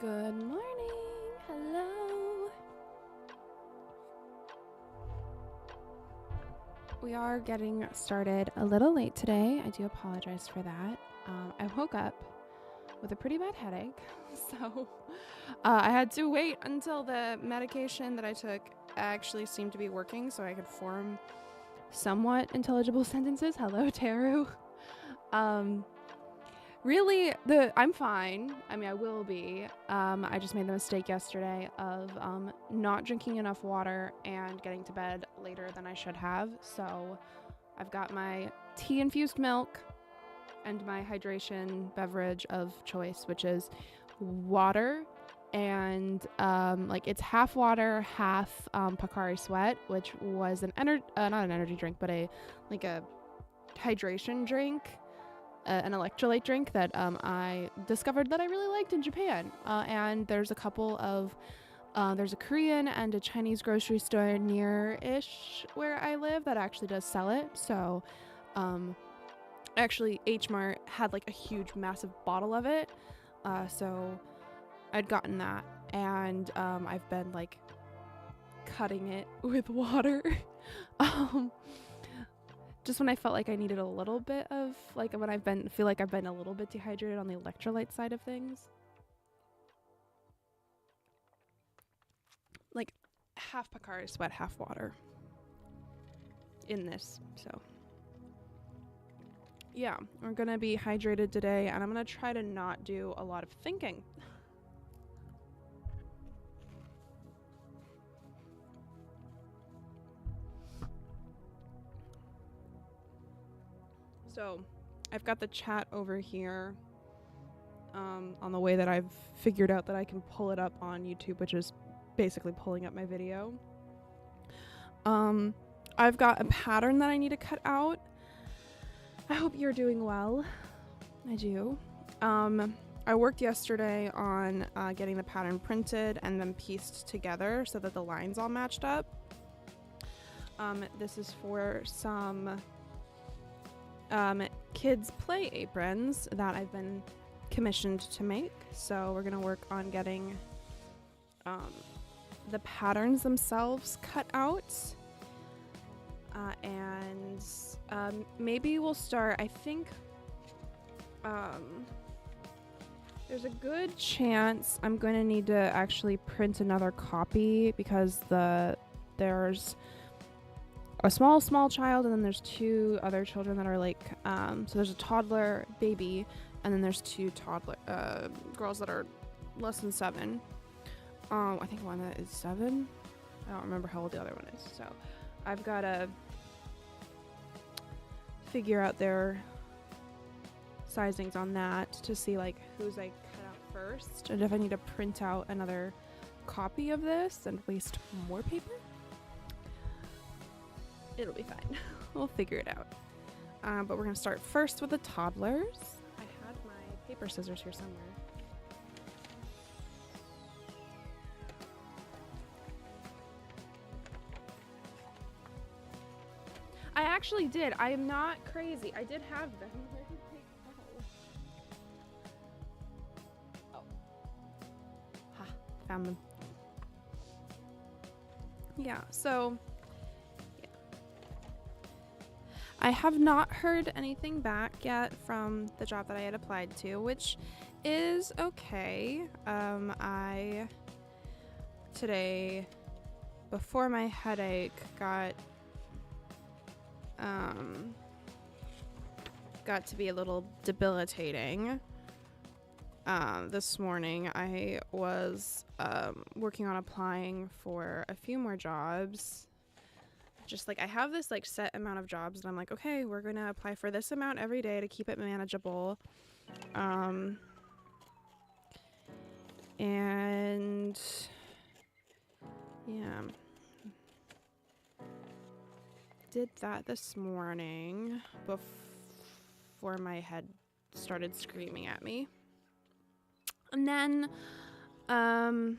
Good morning. Hello. We are getting started a little late today. I do apologize for that. I woke up with a pretty bad headache, so I had to wait until the medication that I took actually seemed to be working so I could form somewhat intelligible sentences. Hello, Teru. Really, I'm fine. I mean, I will be. I just made the mistake yesterday of not drinking enough water and getting to bed later than I should have. So I've got my tea-infused milk and my hydration beverage of choice, which is water. And it's half water, half Pocari Sweat, which was not an energy drink, but a hydration drink. An electrolyte drink that I discovered that I really liked in Japan. And there's a couple of, there's a Korean and a Chinese grocery store near-ish where I live that actually does sell it. So actually H Mart had like a huge massive bottle of it. So I'd gotten that and I've been like cutting it with water. Just when I felt like I needed a little bit of, like when feel like I've been a little bit dehydrated on the electrolyte side of things. Like half Pocari Sweat, half water in this. So yeah, we're gonna be hydrated today and I'm gonna try to not do a lot of thinking. So I've got the chat over here on the way that I've figured out that I can pull it up on YouTube, which is basically pulling up my video. I've got a pattern that I need to cut out. I hope you're doing well. I do. I worked yesterday on getting the pattern printed and then pieced together so that the lines all matched up. This is for some kids' play aprons that I've been commissioned to make. So we're gonna work on getting the patterns themselves cut out, and maybe we'll start. I think there's a good chance I'm going to need to actually print another copy because there's a small child and then there's two other children that are like so there's a toddler baby and then there's two toddler girls that are less than 7. I think one that is 7. I don't remember how old the other one is, so I've got to figure out their sizings on that to see like who's I cut out first and if I need to print out another copy of this and waste more paper. It'll be fine. We'll figure it out. But we're going to start first with the toddlers. I had my paper scissors here somewhere. I actually did. I am not crazy. I did have them. Where did they go? Oh. Ha. Found them. Yeah, so I have not heard anything back yet from the job that I had applied to, which is okay. I today, before my headache got to be a little debilitating, this morning I was working on applying for a few more jobs. Just like I have this like set amount of jobs and I'm like, okay, we're gonna apply for this amount every day to keep it manageable. And yeah, did that this morning before my head started screaming at me. And then I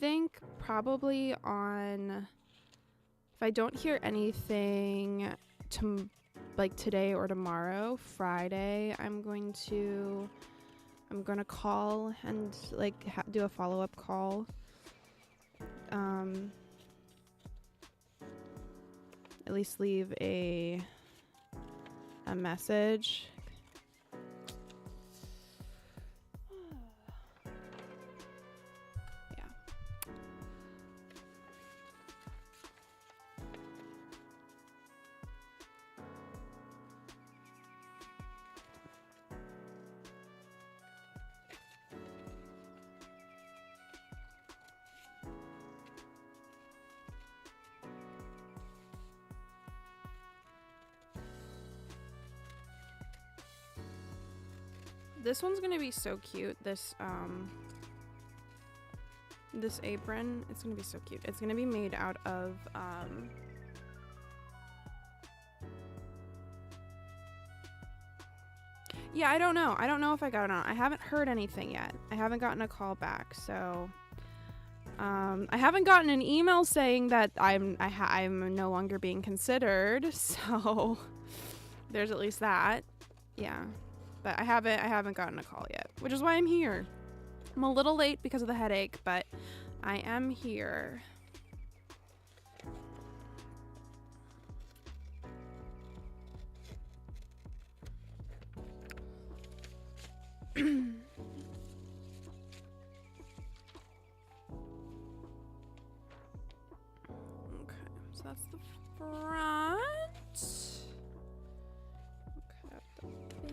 think probably on, if I don't hear anything like today or tomorrow, Friday, I'm going to I'm gonna call and like do a follow-up call. At least leave a message. Yeah. This one's gonna be so cute. This apron, it's gonna be so cute. It's gonna be made out of yeah, I don't know. I don't know if I got it on. I haven't heard anything yet. I haven't gotten a call back, so I haven't gotten an email saying that I'm no longer being considered. So there's at least that. Yeah. But I haven't gotten a call yet, which is why I'm here. I'm a little late because of the headache, but I am here. Okay, so that's the front. Okay, the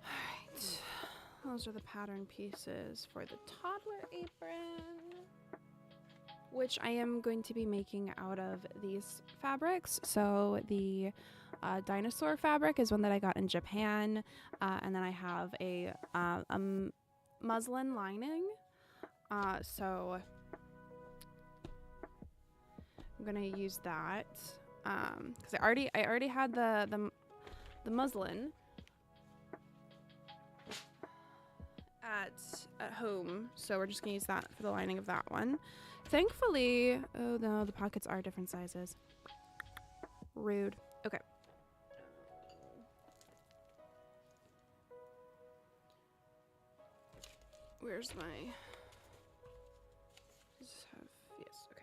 back. Those are the pattern pieces for the toddler apron, which I am going to be making out of these fabrics. So the dinosaur fabric is one that I got in Japan, and then I have a muslin lining. So I'm gonna use that because I already had the muslin at home, so we're just gonna use that for the lining of that one. Thankfully, oh no, the pockets are different sizes. Rude. Okay. Where's my? Yes. Okay.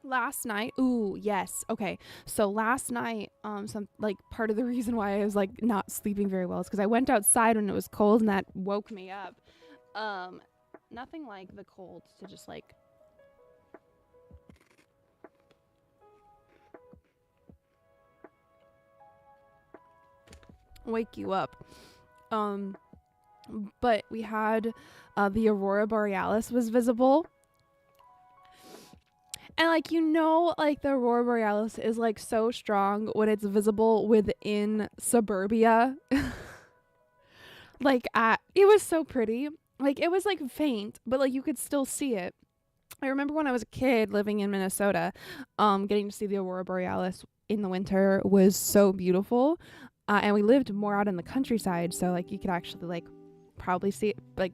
Last night, ooh, yes. Okay. So last night, some like part of the reason why I was like not sleeping very well is because I went outside when it was cold and that woke me up. Nothing like the cold to just like wake you up. But we had the aurora borealis was visible. And like, like the aurora borealis is like so strong when it's visible within suburbia. Like it was so pretty. Like it was like faint, but like you could still see it. I remember when I was a kid living in Minnesota, getting to see the aurora borealis in the winter was so beautiful. And we lived more out in the countryside, so like you could actually like probably see it, like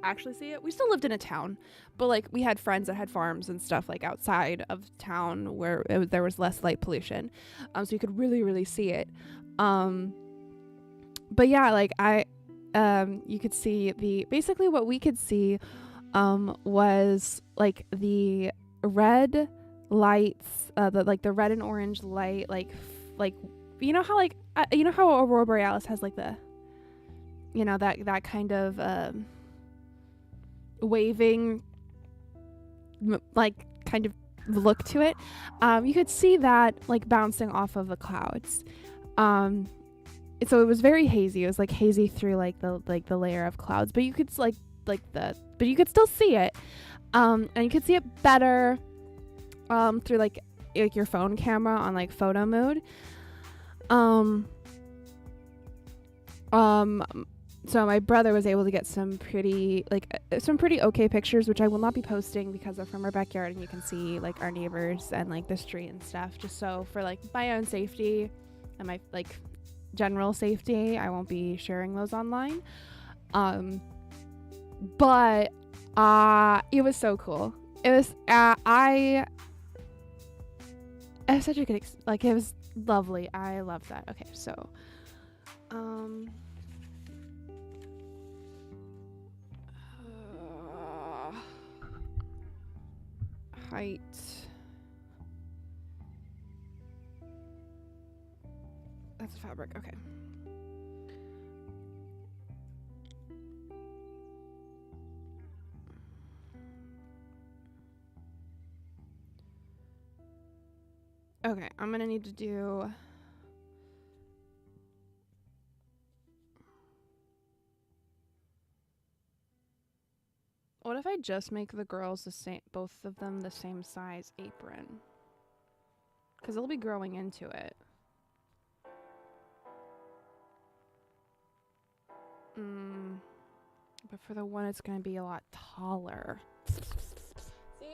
actually see it. We still lived in a town, but like we had friends that had farms and stuff like outside of town where there was less light pollution, so you could really see it. But yeah, like you could see basically what we could see was like the red lights, the red and orange light, like you know how aurora borealis has like the, that kind of waving like kind of look to it. You could see that like bouncing off of the clouds. So it was very hazy. It was like hazy through like the layer of clouds, but you could but you could still see it. And you could see it better through like your phone camera on like photo mode. So my brother was able to get some pretty okay pictures, which I will not be posting because they're from our backyard and you can see like our neighbors and like the street and stuff, just so for like my own safety and my like general safety, I won't be sharing those online. But it was so cool. It was it was such a good it was lovely. I love that. Okay, so height. That's fabric. Okay. Okay, I'm gonna need to do what if I just make the girls both of them the same size apron? Because they'll be growing into it. But for the one, it's gonna be a lot taller. See,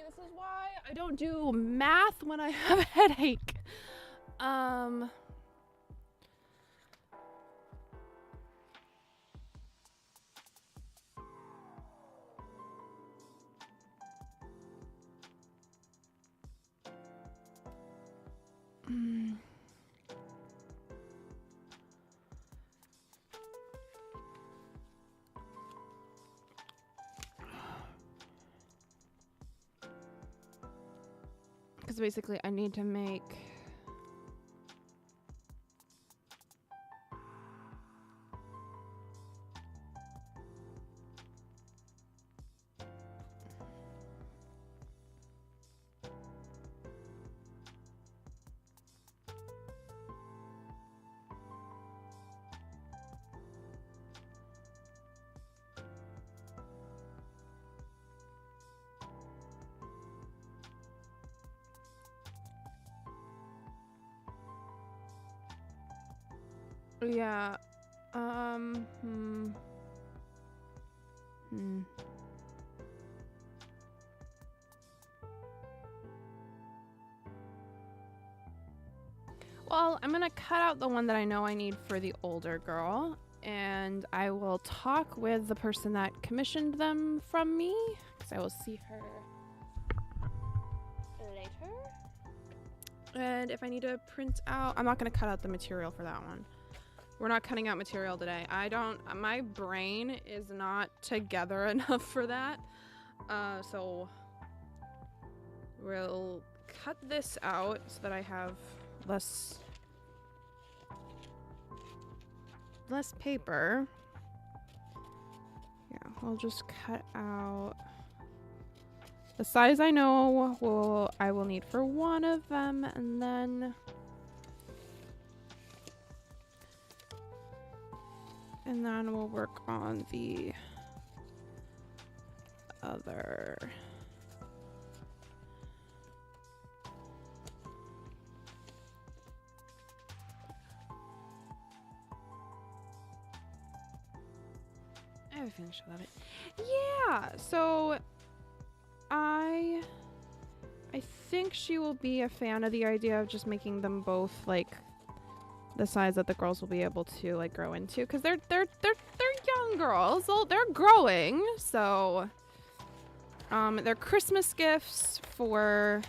this is why I don't do math when I have a headache. Because basically I need to make yeah. Well, I'm gonna cut out the one that I know I need for the older girl, and I will talk with the person that commissioned them from me, because I will see her later. And if I need to print out, I'm not gonna cut out the material for that one. We're not cutting out material today. My brain is not together enough for that. So we'll cut this out so that I have less paper. Yeah, I'll just cut out the size I know I will need for one of them, and then And then we'll work on the other. I have a feeling she'll love it. Yeah, so I think she will be a fan of the idea of just making them both like the size that the girls will be able to like grow into, because they're young girls. They're growing, so they're Christmas gifts for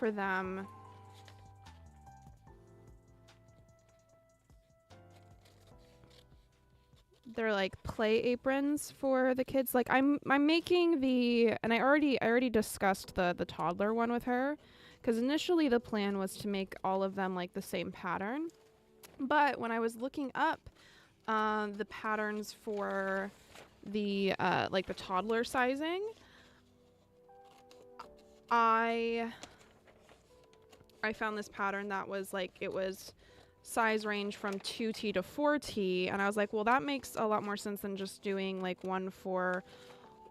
them. They're like play aprons for the kids. Like I'm making the, and I already discussed the toddler one with her, because initially the plan was to make all of them like the same pattern. But when I was looking up the patterns for the like the toddler sizing, I found this pattern that was like, it was size range from 2T to 4T, and I was like, well, that makes a lot more sense than just doing like one for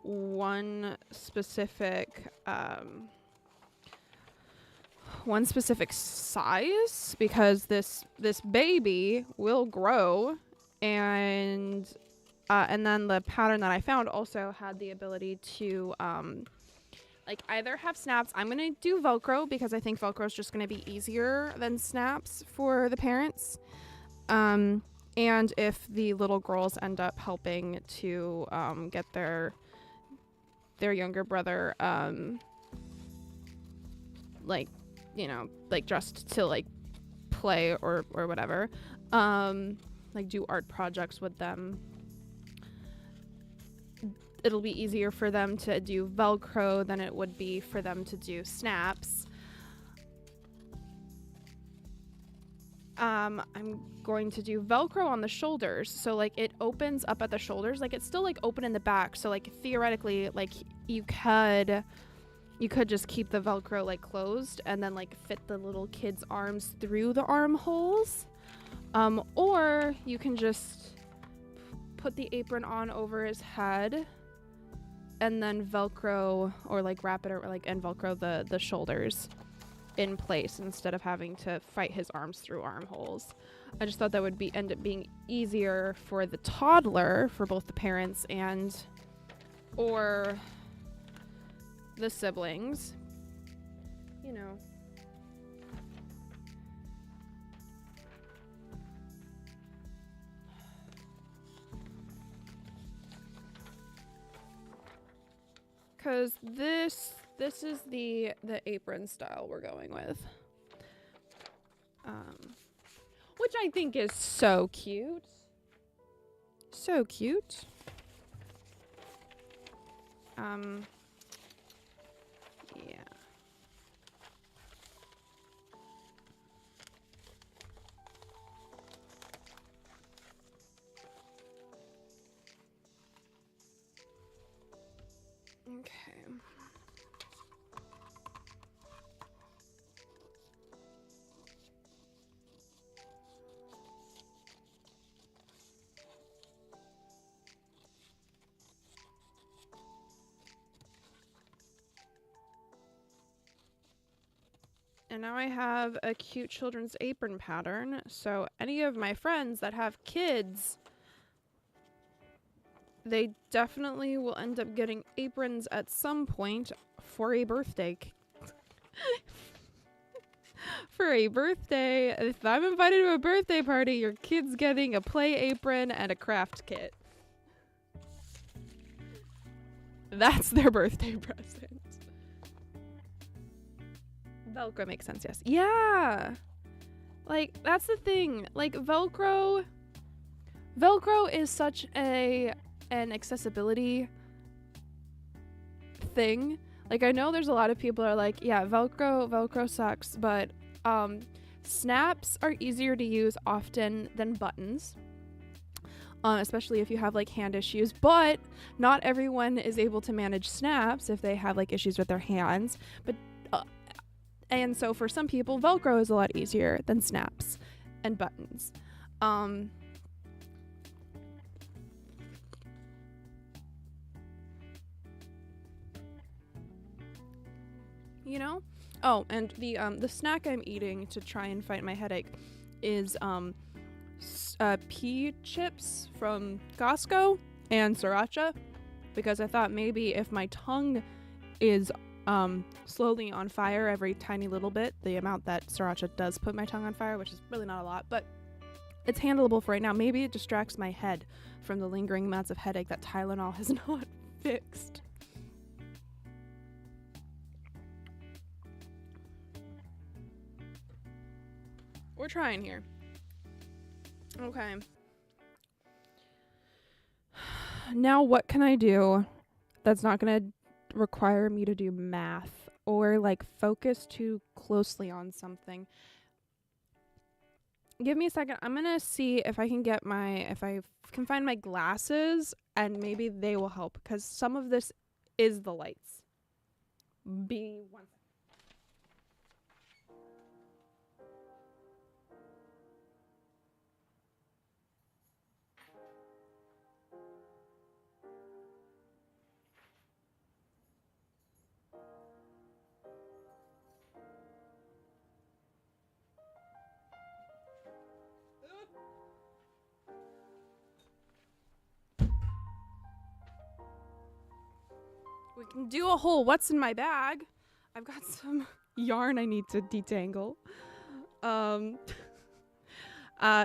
one specific size, because this baby will grow, and then the pattern that I found also had the ability to like either have snaps. I'm gonna do Velcro because I think Velcro is just gonna be easier than snaps for the parents. And if the little girls end up helping to get their younger brother like, you know, like dressed to like play or whatever, like do art projects with them, it'll be easier for them to do Velcro than it would be for them to do snaps. I'm going to do Velcro on the shoulders, so like it opens up at the shoulders, like it's still like open in the back, so like theoretically like you could just keep the Velcro like closed and then like fit the little kid's arms through the armholes, or you can just put the apron on over his head and then Velcro or like wrap it or like and Velcro the shoulders in place instead of having to fight his arms through armholes. I just thought that would end up being easier for the toddler, for both the parents and or the siblings, you know. Because this is the apron style we're going with, which I think is so cute. So cute. Yeah. Okay. And now I have a cute children's apron pattern, so any of my friends that have kids, they definitely will end up getting aprons at some point for a birthday. For a birthday. If I'm invited to a birthday party, your kid's getting a play apron and a craft kit. That's their birthday present. Velcro makes sense, yes. Yeah. Like, that's the thing. Like, Velcro is such an accessibility thing. Like, I know there's a lot of people are like, yeah, Velcro sucks, but snaps are easier to use often than buttons. Especially if you have like hand issues, but not everyone is able to manage snaps if they have like issues with their hands. And so for some people, Velcro is a lot easier than snaps and buttons. you know? Oh, and the snack I'm eating to try and fight my headache is pea chips from Costco and sriracha, because I thought maybe if my tongue is slowly on fire every tiny little bit, the amount that sriracha does put my tongue on fire, which is really not a lot, but it's handleable for right now. Maybe it distracts my head from the lingering amounts of headache that Tylenol has not fixed. We're trying here. Okay. Now what can I do that's not going to require me to do math or like focus too closely on something? Give me a second. I'm going to see if I can find my glasses, and maybe they will help, because some of this is the lights. Be one second. We can do a whole what's in my bag. I've got some yarn I need to detangle.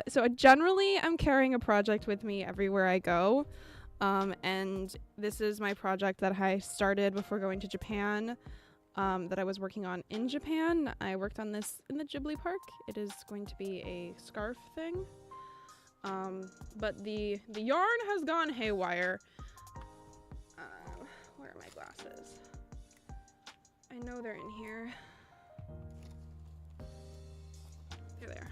So generally I'm carrying a project with me everywhere I go. And this is my project that I started before going to Japan, that I was working on in Japan. I worked on this in the Ghibli Park. It is going to be a scarf thing. But the yarn has gone haywire. Where are my glasses? I know they're in here. Here they are.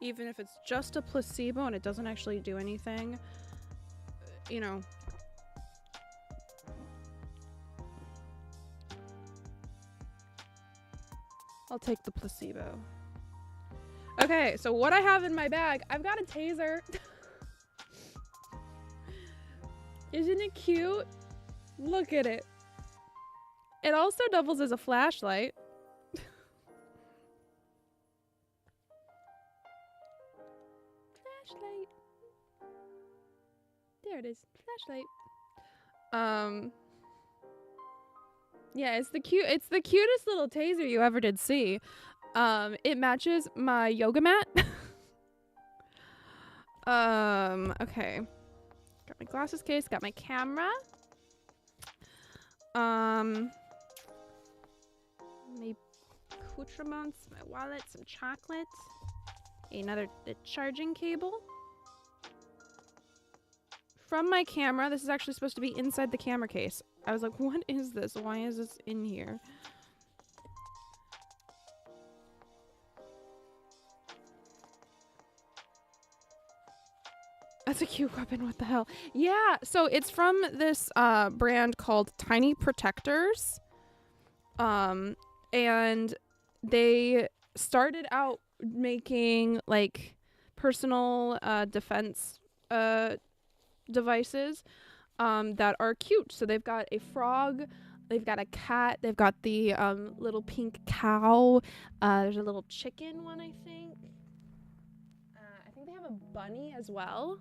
Even if it's just a placebo and it doesn't actually do anything, you know. I'll take the placebo. Okay, so what I have in my bag, I've got a taser. Isn't it cute? Look at it. It also doubles as a flashlight. Flashlight. There it is. Flashlight. Yeah, it's the cutest little taser you ever did see. It matches my yoga mat. Okay. Got my glasses case, got my camera. My accoutrements, my wallet, some chocolate. The charging cable. From my camera, this is actually supposed to be inside the camera case. I was like, what is this? Why is this in here? That's a cute weapon. What the hell? Yeah, so it's from this brand called Tiny Protectors. And they started out making like personal defense devices that are cute. So they've got a frog, they've got a cat, they've got the little pink cow, there's a little chicken one, I think they have a bunny as well.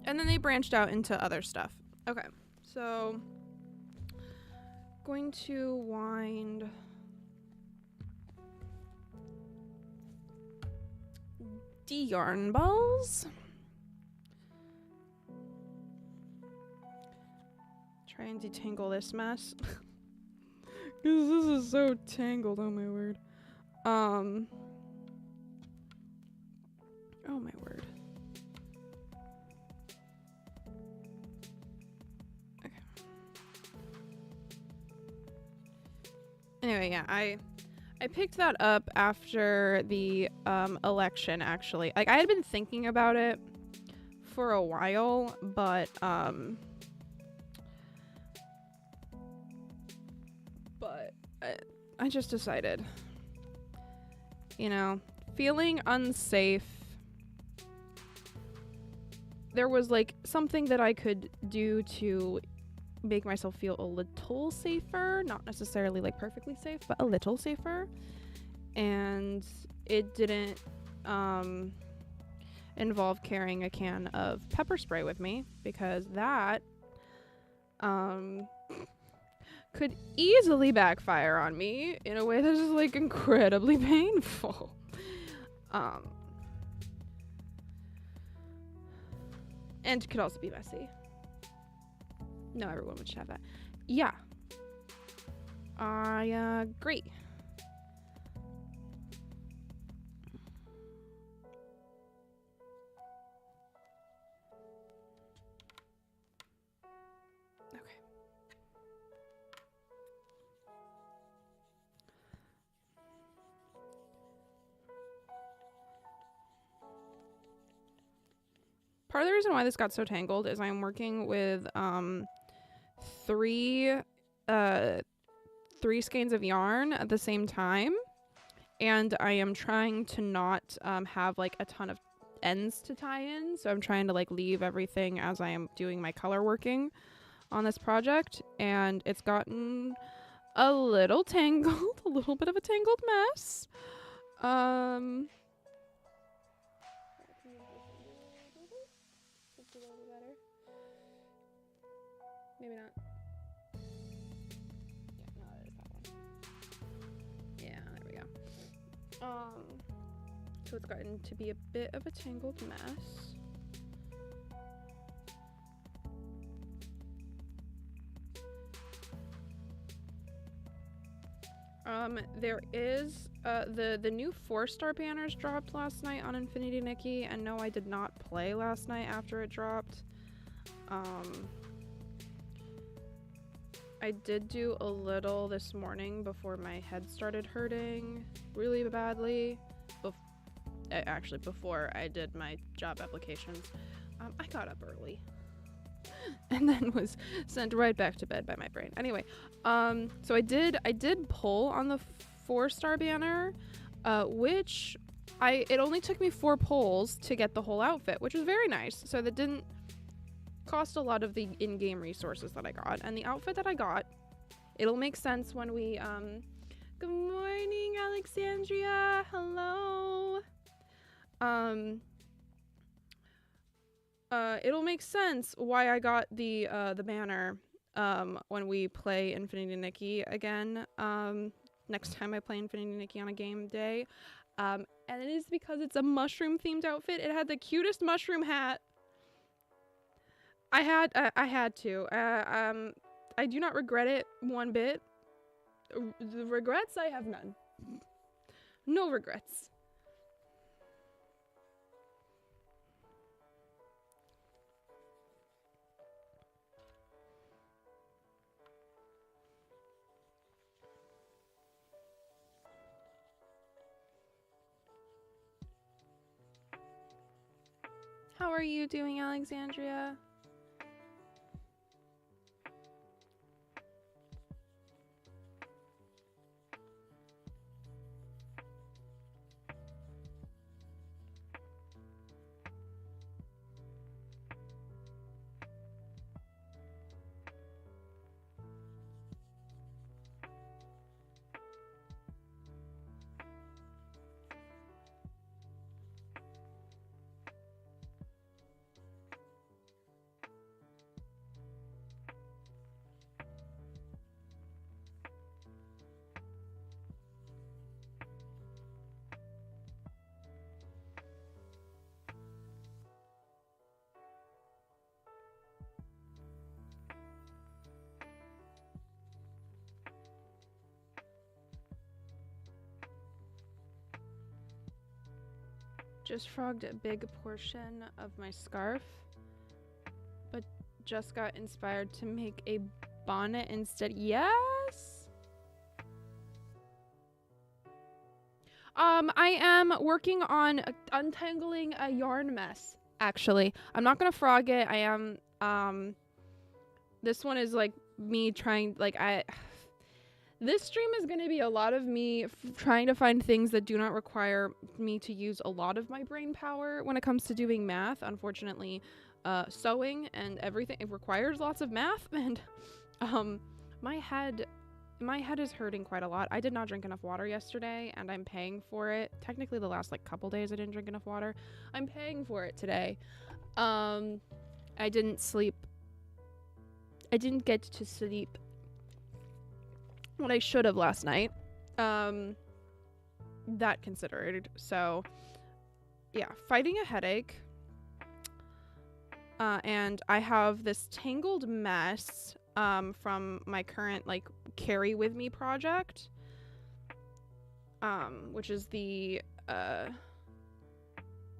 And then they branched out into other stuff. Okay, so going to wind the yarn balls. Try and detangle this mess. Because this is so tangled, oh my word. Oh my word. Anyway, yeah, I picked that up after the election, actually. Like, I had been thinking about it for a while, but I just decided, you know, feeling unsafe. There was like something that I could do to make myself feel a little safer, not necessarily like perfectly safe, but a little safer. And it didn't involve carrying a can of pepper spray with me, because that could easily backfire on me in a way that is like incredibly painful. And could also be messy. No, everyone should have that. Yeah, I agree. Okay. Part of the reason why this got so tangled is I'm working with three skeins of yarn at the same time, and I am trying to not have like a ton of ends to tie in, so I'm trying to like leave everything as I am doing my color working on this project, and it's gotten a little tangled, a little bit of a tangled mess. Maybe not. Yeah, no, it is that one. Yeah, there we go. So it's gotten to be a bit of a tangled mess. There is the new 4-star banners dropped last night on Infinity Nikki, and no, I did not play last night after it dropped. I did do a little this morning before my head started hurting really badly. Actually, before I did my job applications. I got up early and then was sent right back to bed by my brain. Anyway, so I did pull on the 4-star banner, which it only took me 4 pulls to get the whole outfit, which was very nice. So that didn't cost a lot of the in-game resources that I got, and the outfit that I got, it'll make sense when we good morning, Alexandria. Hello. It'll make sense why I got the banner when we play Infinity Nikki again, next time I play Infinity Nikki on a game day. And it is because it's a mushroom themed outfit. It had the cutest mushroom hat. I had to. I do not regret it one bit. The regrets, I have none. No regrets. How are you doing, Alexandria? Just frogged a big portion of my scarf, but just got inspired to make a bonnet instead. Yes! I am working on untangling a yarn mess, actually. I'm not gonna frog it. I am, this one is like me trying, like, this stream is gonna be a lot of me trying to find things that do not require me to use a lot of my brain power when it comes to doing math. Unfortunately, sewing and everything, it requires lots of math, and, my head is hurting quite a lot. I did not drink enough water yesterday, and I'm paying for it. Technically, the last like couple days I didn't drink enough water. I'm paying for it today. I didn't sleep. I didn't get to sleep what I should have last night. That considered. So, yeah, fighting a headache. And I have this tangled mess from my current like carry with me project, which is the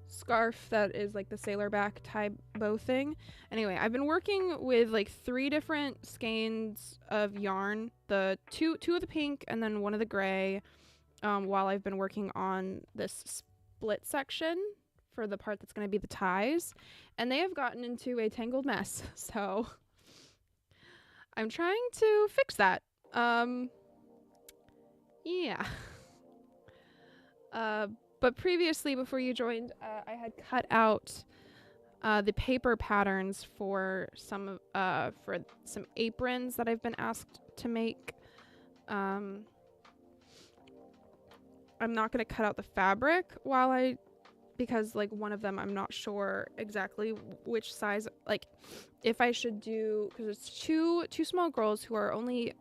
scarf that is like the sailor back tie bow thing. Anyway, I've been working with like 3 different skeins of yarn, the two of the pink and then one of the gray, while I've been working on this split section for the part that's going to be the ties, and they have gotten into a tangled mess. So I'm trying to fix that. Yeah. But previously, before you joined, I had cut out the paper patterns for some aprons that I've been asked to make. I'm not going to cut out the fabric because like one of them I'm not sure exactly which size, like if I should do, because it's two small girls who are only,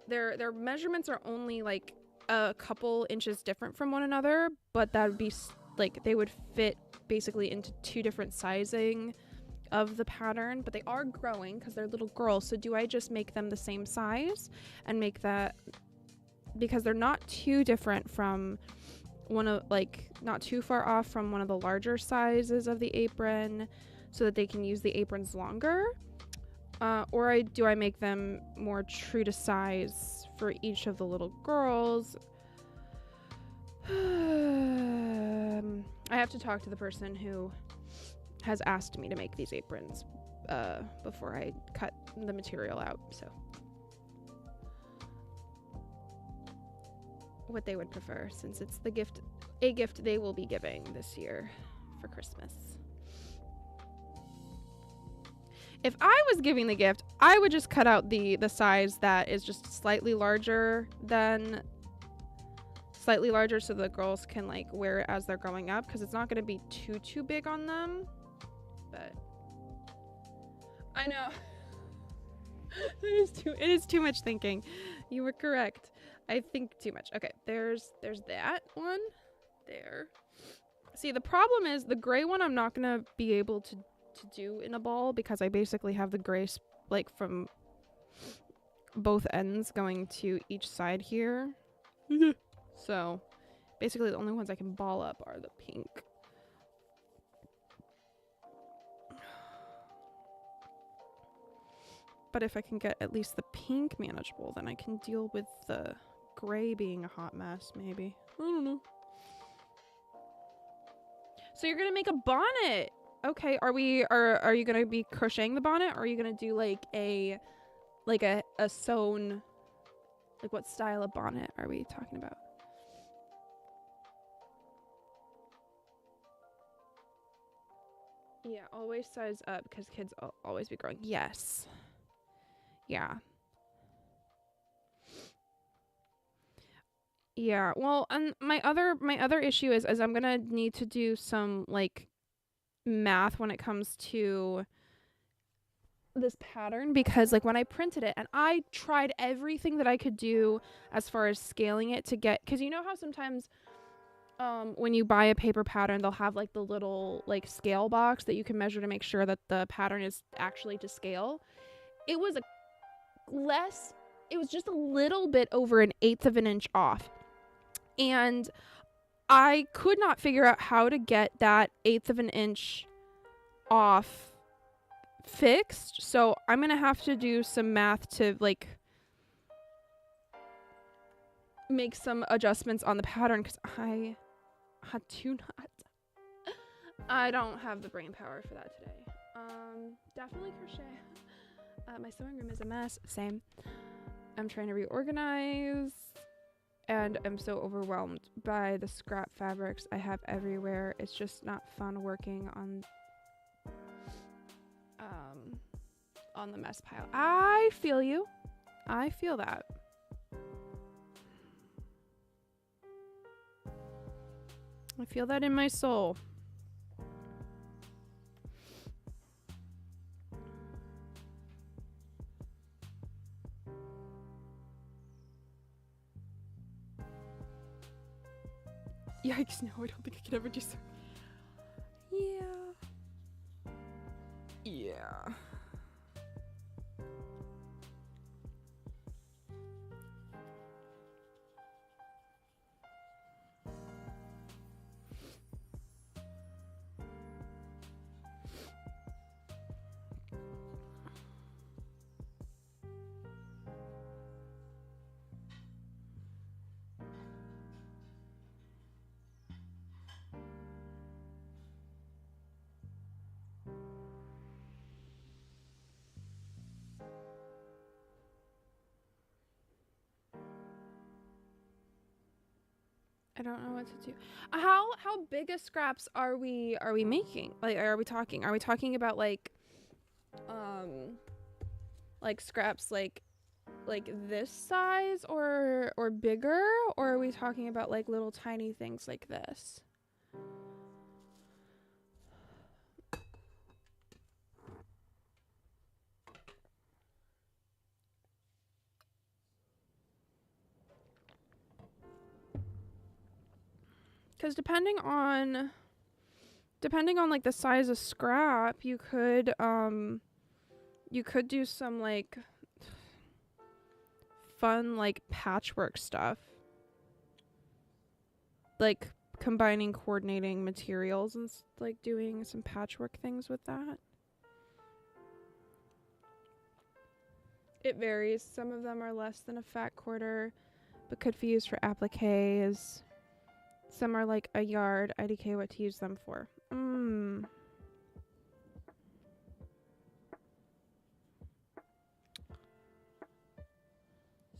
their measurements are only like a couple inches different from one another, but that would be like they would fit basically into 2 different sizing of the pattern, but they are growing because they're little girls. So do I just make them the same size and make that, because they're not too different from one of, like not too far off from one of the larger sizes of the apron, so that they can use the aprons longer, or do I make them more true to size for each of the little girls? I have to talk to the person who has asked me to make these aprons before I cut the material out, so what they would prefer, since it's a gift they will be giving this year for Christmas. If I was giving the gift, I would just cut out the size that is just slightly larger, so the girls can like wear it as they're growing up, because it's not going to be too big on them. But I know it is too much thinking. You were correct. I think too much. Okay, there's that one there. See, the problem is the gray one I'm not gonna be able to do in a ball, because I basically have the gray like from both ends going to each side here. So basically the only ones I can ball up are the pink. But if I can get at least the pink manageable, then I can deal with the gray being a hot mess, maybe. I don't know. So you're gonna make a bonnet. Okay, are you gonna be crocheting the bonnet, or are you gonna do like a sewn, like what style of bonnet are we talking about? Yeah, always size up, because kids always be growing. Yes. Yeah. Yeah, well, and my other issue is I'm gonna need to do some like math when it comes to this pattern, because like when I printed it, and I tried everything that I could do as far as scaling it to get, because you know how sometimes when you buy a paper pattern, they'll have like the little like scale box that you can measure to make sure that the pattern is actually to scale. It was just a little bit over 1/8 of an inch off. And I could not figure out how to get that 1/8 of an inch off fixed. So I'm going to have to do some math to like make some adjustments on the pattern because I do not. I don't have the brain power for that today. Definitely crochet. My sewing room is a mess. Same. I'm trying to reorganize, and I'm so overwhelmed by the scrap fabrics I have everywhere. It's just not fun working on the mess pile. I feel you. I feel that. I feel that in my soul. Yikes, no, I don't think I could ever do so. Yeah. Yeah. I don't know what to do. How big of scraps are we making? Like, are we talking about like scraps like this size or bigger, or are we talking about like little tiny things like this? Because depending on like the size of scrap, you could do some like fun like patchwork stuff, like combining coordinating materials and like doing some patchwork things with that. It varies. Some of them are less than a fat quarter, but could be used for appliques. Some are like a yard. IDK what to use them for.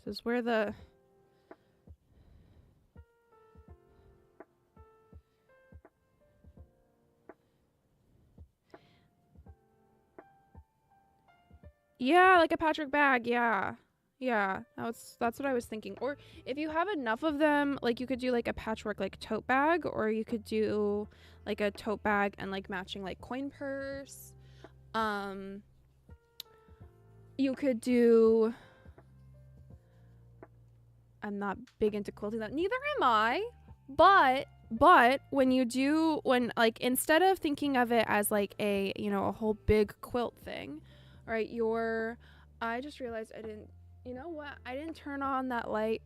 This is where the yeah, like a patchwork bag. Yeah. That's what I was thinking. Or if you have enough of them, like you could do like a patchwork like tote bag, or you could do like a tote bag and like matching like coin purse. You could do. I'm not big into quilting. That neither am I. But when like instead of thinking of it as like a whole big quilt thing, right? I just realized I didn't. You know what? I didn't turn on that light.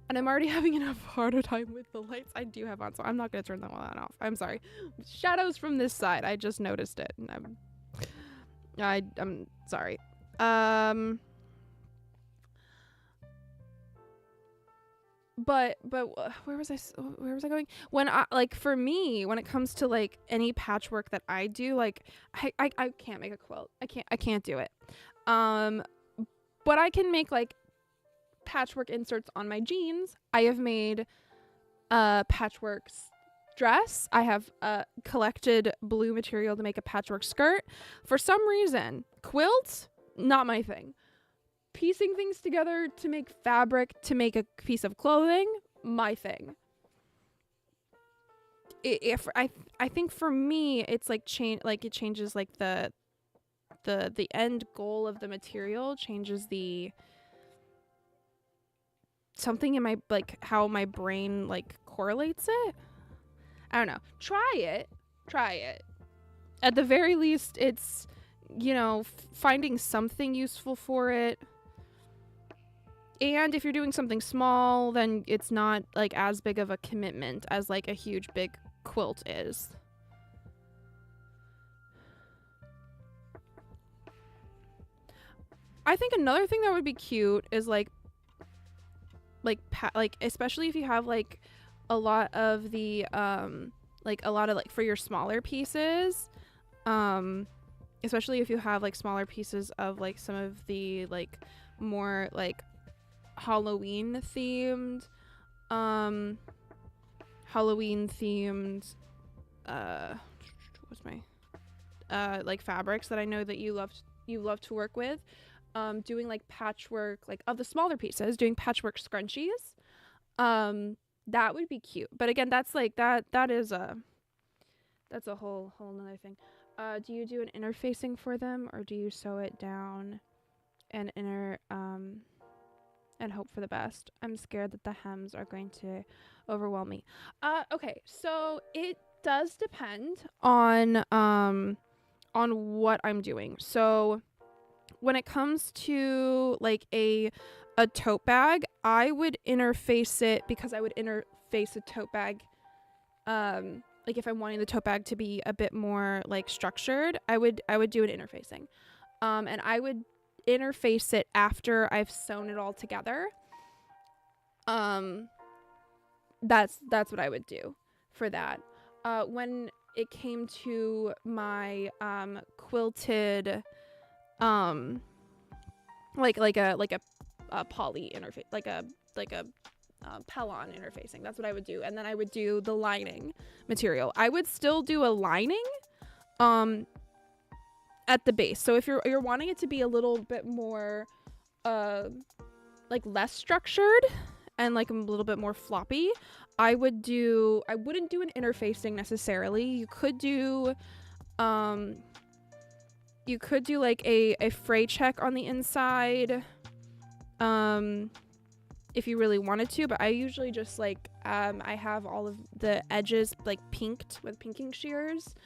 And I'm already having enough harder time with the lights I do have on, so I'm not going to turn that one off. I'm sorry. Shadows from this side. I just noticed it. And I'm sorry. But where was I going? When for me, when it comes to like any patchwork that I do, like I can't make a quilt. I can't do it. But I can make like patchwork inserts on my jeans. I have made a patchwork dress. I have collected blue material to make a patchwork skirt. For some reason, quilts, not my thing. Piecing things together to make fabric to make a piece of clothing, my thing. I think for me, it's like it changes like the end goal of the material changes the something in my like how my brain like correlates it. I don't know. Try it. At the very least, it's finding something useful for it. And if you're doing something small, then it's not like as big of a commitment as like a huge big quilt is. I think another thing that would be cute is like like especially if you have like a lot of the like a lot of like for your smaller pieces, especially if you have like smaller pieces of like some of the like more like Halloween themed what's my like fabrics that I know that you love to work with, doing like patchwork, like of the smaller pieces, doing patchwork scrunchies, that would be cute. But again, that's like that's a whole nother thing. Do you do an interfacing for them, or do you sew it down and and hope for the best? I'm scared that the hems are going to overwhelm me. Okay, so it does depend on what I'm doing. So when it comes to like a tote bag, I would interface it, because I would interface a tote bag like if I'm wanting the tote bag to be a bit more like structured, I would do an interfacing. And I would interface it after I've sewn it all together. That's what I would do for that. When it came to my quilted like a poly interface, like a Pellon interfacing, that's what I would do. And then I would do the lining material. I would still do a lining at the base. So if you're wanting it to be a little bit more like less structured and like a little bit more floppy, I wouldn't do an interfacing necessarily. You could do like a fray check on the inside if you really wanted to, but I usually just like I have all of the edges like pinked with pinking shears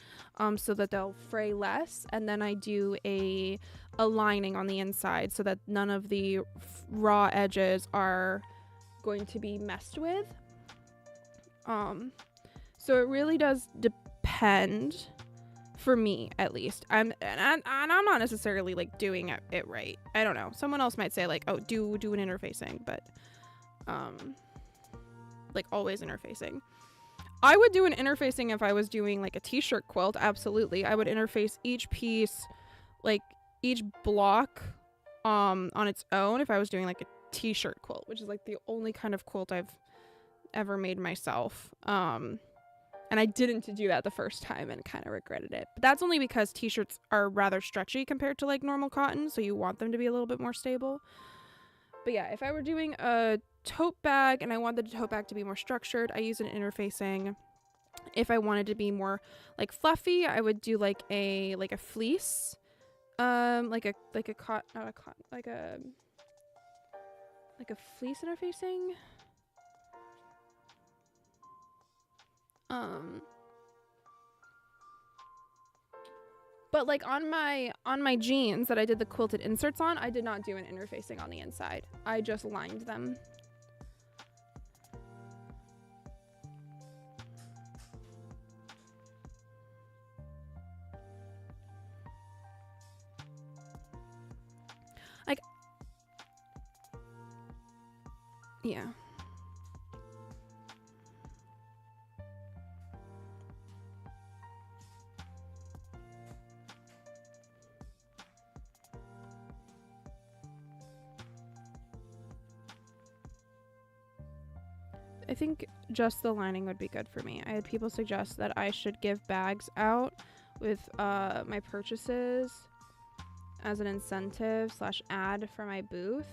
so that they'll fray less, and then I do a lining on the inside so that none of the raw edges are going to be messed with. So it really does depend, for me at least. I'm not necessarily like doing it right. I don't know. Someone else might say like, oh, do an interfacing, but like always interfacing. I would do an interfacing if I was doing like a t-shirt quilt. Absolutely. I would interface each piece, like each block on its own if I was doing like a t-shirt quilt, which is like the only kind of quilt I've ever made myself. And I didn't do that the first time and kind of regretted it. But that's only because t-shirts are rather stretchy compared to like normal cotton, so you want them to be a little bit more stable. But yeah, if I were doing a tote bag and I wanted the tote bag to be more structured, I use an interfacing. If I wanted to be more like fluffy, I would do like a fleece, like a fleece interfacing. But like on my jeans that I did the quilted inserts on, I did not do an interfacing on the inside. I just lined them. Like, yeah. I think just the lining would be good for me. I had people suggest that I should give bags out with my purchases as an incentive / ad for my booth.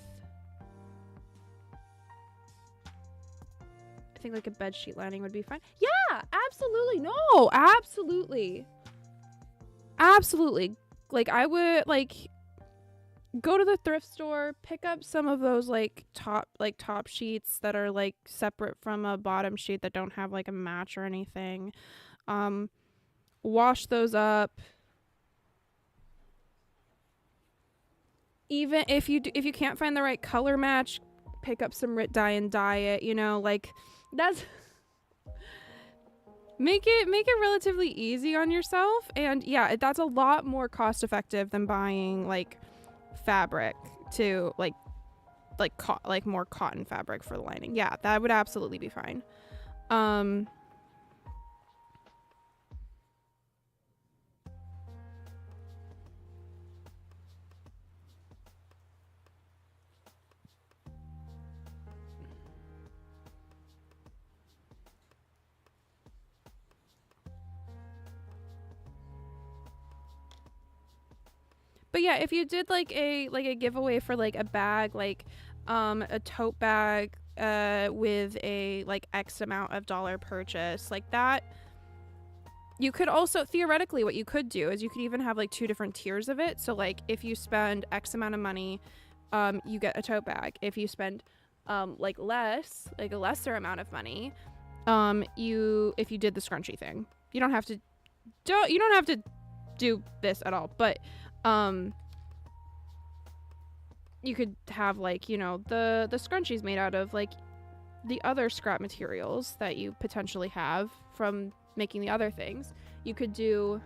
I think like a bed sheet lining would be fine. Yeah, absolutely. No, absolutely. Absolutely. Like I would like go to the thrift store, pick up some of those like top sheets that are like separate from a bottom sheet that don't have like a match or anything. Wash those up. Even if you can't find the right color match, pick up some Rit dye and dye it, you know, like that's make it relatively easy on yourself. And yeah, that's a lot more cost effective than buying like fabric to like like more cotton fabric for the lining. Yeah, that would absolutely be fine. But yeah, if you did like a giveaway for like a bag, like a tote bag with a like X amount of dollar purchase, like that, you could also theoretically what you could do is you could even have like 2 different tiers of it. So like if you spend X amount of money, you get a tote bag. If you spend like a lesser amount of money, if you did the scrunchie thing, you don't have to do this at all, but you could have like, you know, the scrunchies made out of like the other scrap materials that you potentially have from making the other things. You could do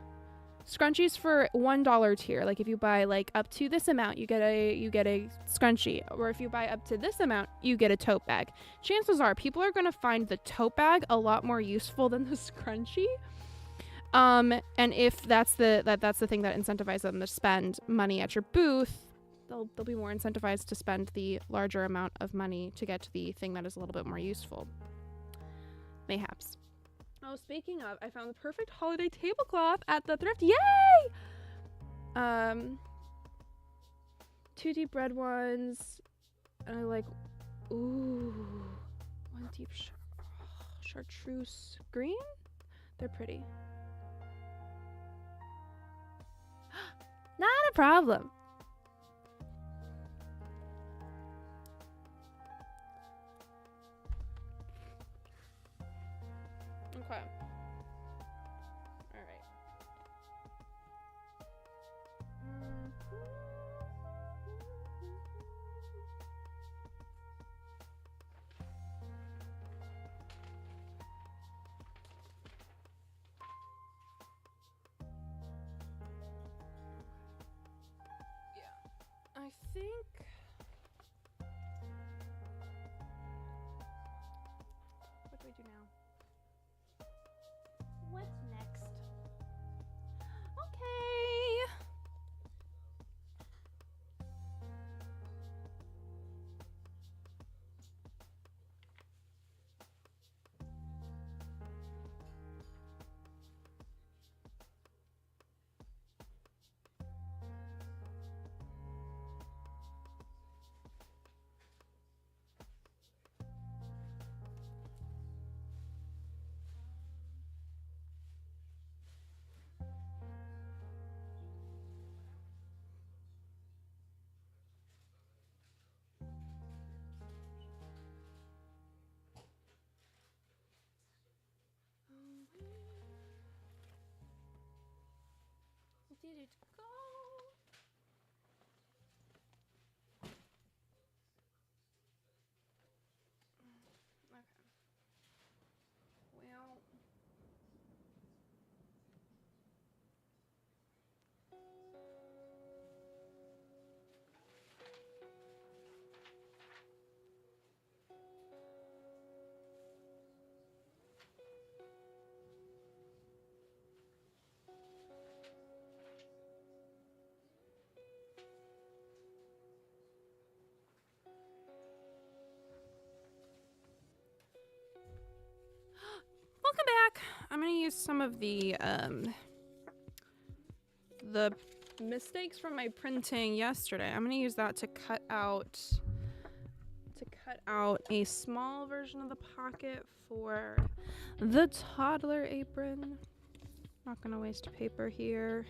scrunchies for $1 tier. Like if you buy like up to this amount, you get a scrunchie, or if you buy up to this amount, you get a tote bag. Chances are people are going to find the tote bag a lot more useful than the scrunchie. And if that's the thing that incentivizes them to spend money at your booth, they'll be more incentivized to spend the larger amount of money to get to the thing that is a little bit more useful. Mayhaps. Oh, speaking of, I found the perfect holiday tablecloth at the thrift. Yay! 2 deep red ones, and I like, ooh, 1 deep chartreuse green. They're pretty. Not a problem. Okay. All right. Yeah. I think what do we do now? What's next? Okay. Did it go? Okay. Well. Welcome back. I'm gonna use some of the mistakes from my printing yesterday. I'm gonna use that to cut out a small version of the pocket for the toddler apron. Not gonna waste paper here.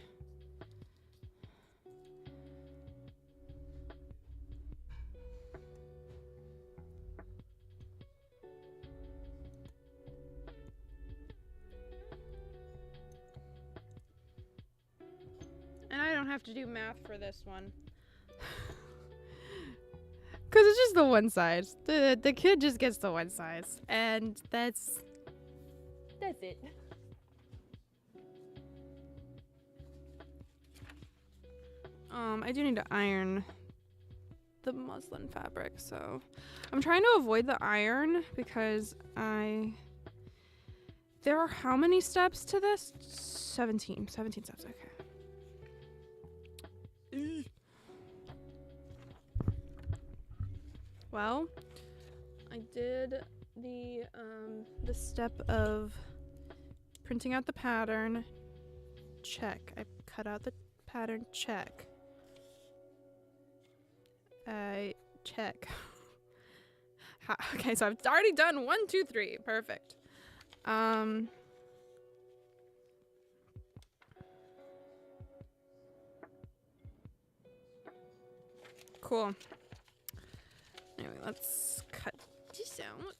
And I don't have to do math for this one. Because it's just the one size. The kid just gets the one size. And that's it. I do need to iron the muslin fabric, so I'm trying to avoid the iron because there are how many steps to this? 17 steps. Okay. Well, I did the step of printing out the pattern. Check. I cut out the pattern. Check. Check. Okay, so I've already done 1, 2, 3. Perfect. Cool. Anyway, let's cut this out.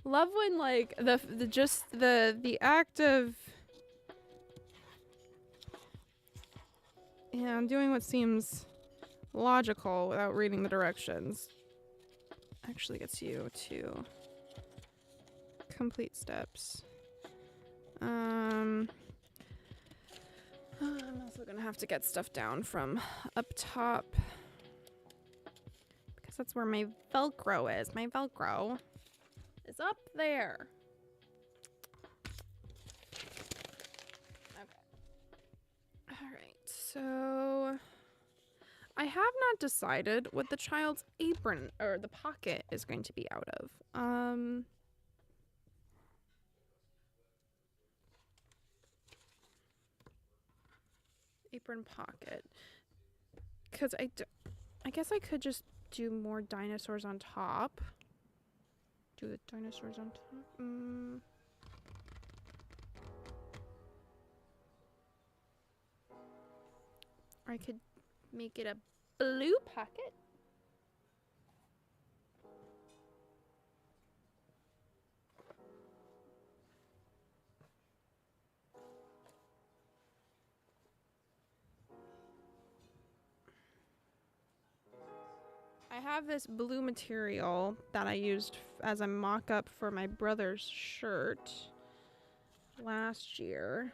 Love when like the act of I'm doing what seems logical without reading the directions actually gets you to complete steps. I'm also gonna have to get stuff down from up top because that's where my Velcro is. My Velcro is up there. Okay. All right, so I have not decided what the child's apron or the pocket is going to be out of. Apron pocket. Because I guess I could just do more dinosaurs on top. Do the dinosaurs on top. Or I could make it a blue pocket. I have this blue material that I used as a mock-up for my brother's shirt last year.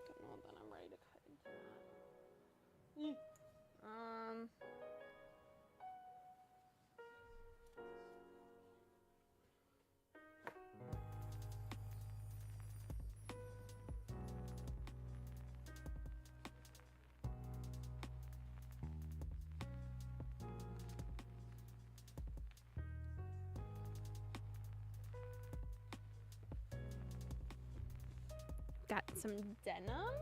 Don't know that I'm ready to cut into that. Got some denim.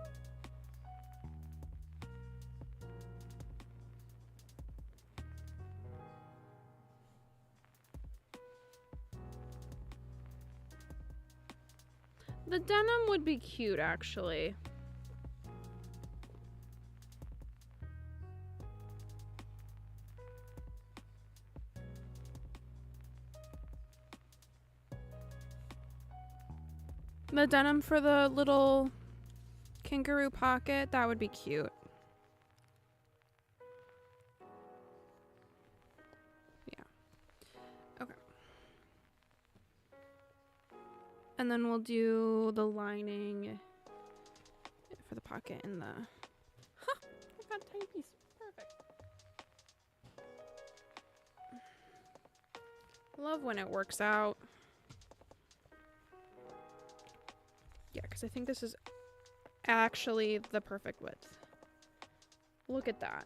The denim would be cute, actually. The denim for the little kangaroo pocket, that would be cute. Yeah. Okay. And then we'll do the lining for the pocket and the... Huh! I got a tiny piece. Perfect. Love when it works out. Yeah, because I think this is actually the perfect width. Look at that.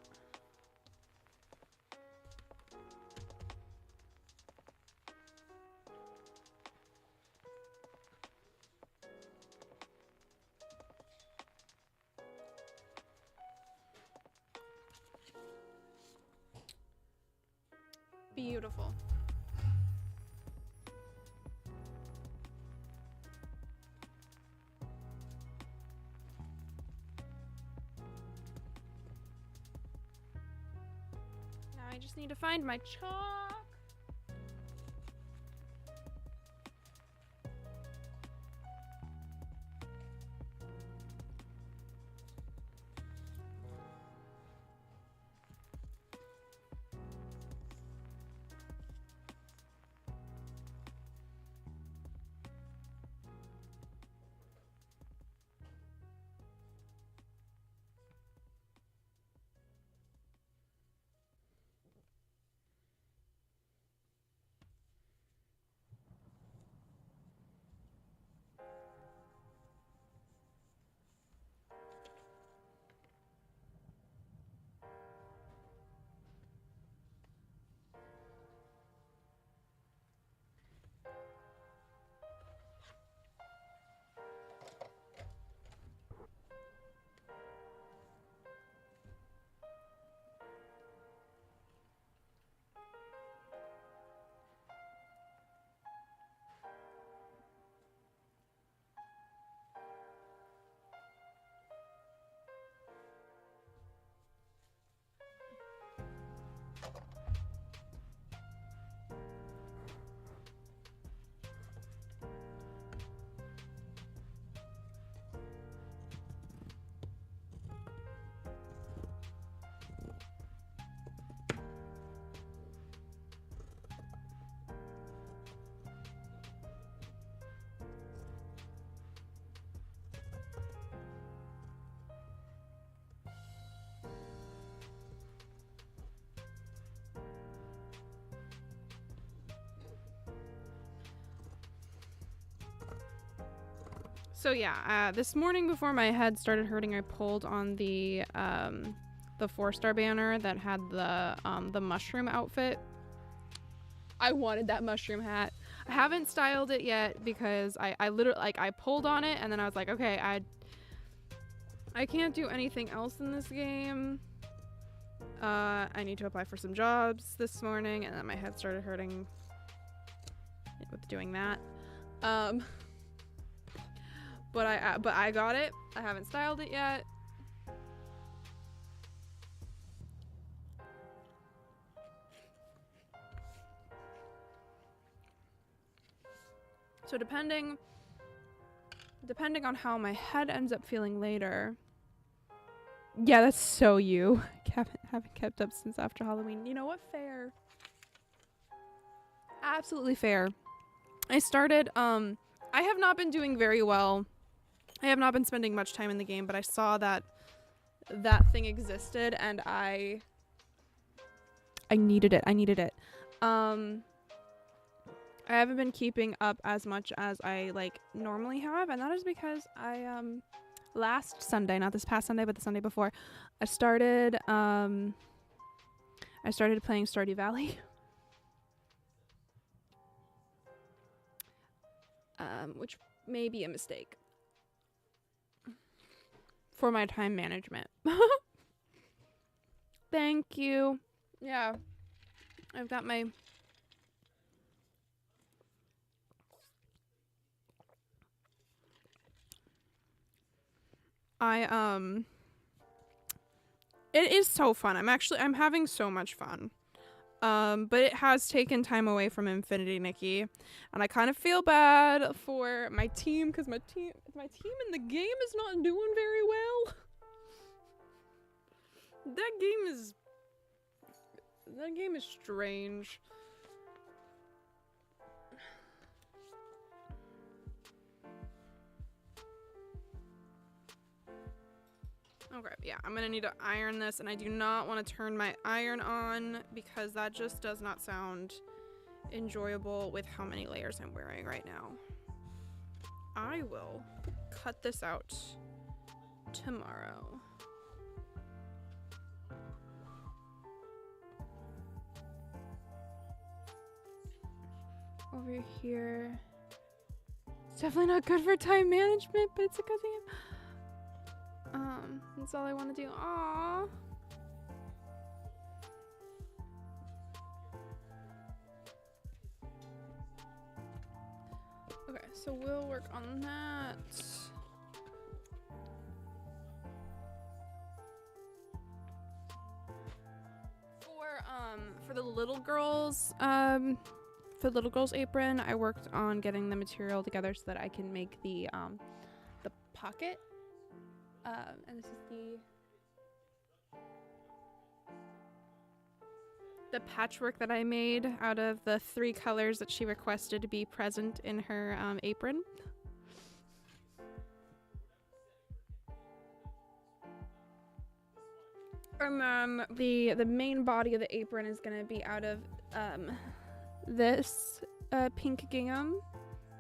Beautiful. I just need to find my chalk. So yeah, this morning before my head started hurting, I pulled on the 4-star banner that had the mushroom outfit. I wanted that mushroom hat. I haven't styled it yet because I literally, like, I pulled on it and then I was like, okay, I can't do anything else in this game. I need to apply for some jobs this morning, and then my head started hurting with doing that. But I got it. I haven't styled it yet. So depending on how my head ends up feeling later. Yeah, that's so you. Haven't kept up since after Halloween. You know what? Fair. Absolutely fair. I started, I have not been doing very well. I have not been spending much time in the game, but I saw that thing existed and I needed it. I haven't been keeping up as much as I like normally have, and that is because I last Sunday, not this past Sunday, but the Sunday before, I started playing Stardew Valley. Which may be a mistake for my time management. Thank you. Yeah. I've got my it is so fun. I'm having so much fun. But it has taken time away from Infinity Nikki, and I kind of feel bad for my team because my team in the game is not doing very well. That game is strange. Okay, yeah, I'm gonna need to iron this, and I do not want to turn my iron on because that just does not sound enjoyable with how many layers I'm wearing right now. I will cut this out tomorrow. Over here. It's definitely not good for time management, but it's a good thing. That's all I want to do. Aww. Okay, so we'll work on that. For the little girls, apron, I worked on getting the material together so that I can make the pocket. And this is the patchwork that I made out of the 3 colors that she requested to be present in her apron. And then the main body of the apron is gonna be out of this pink gingham,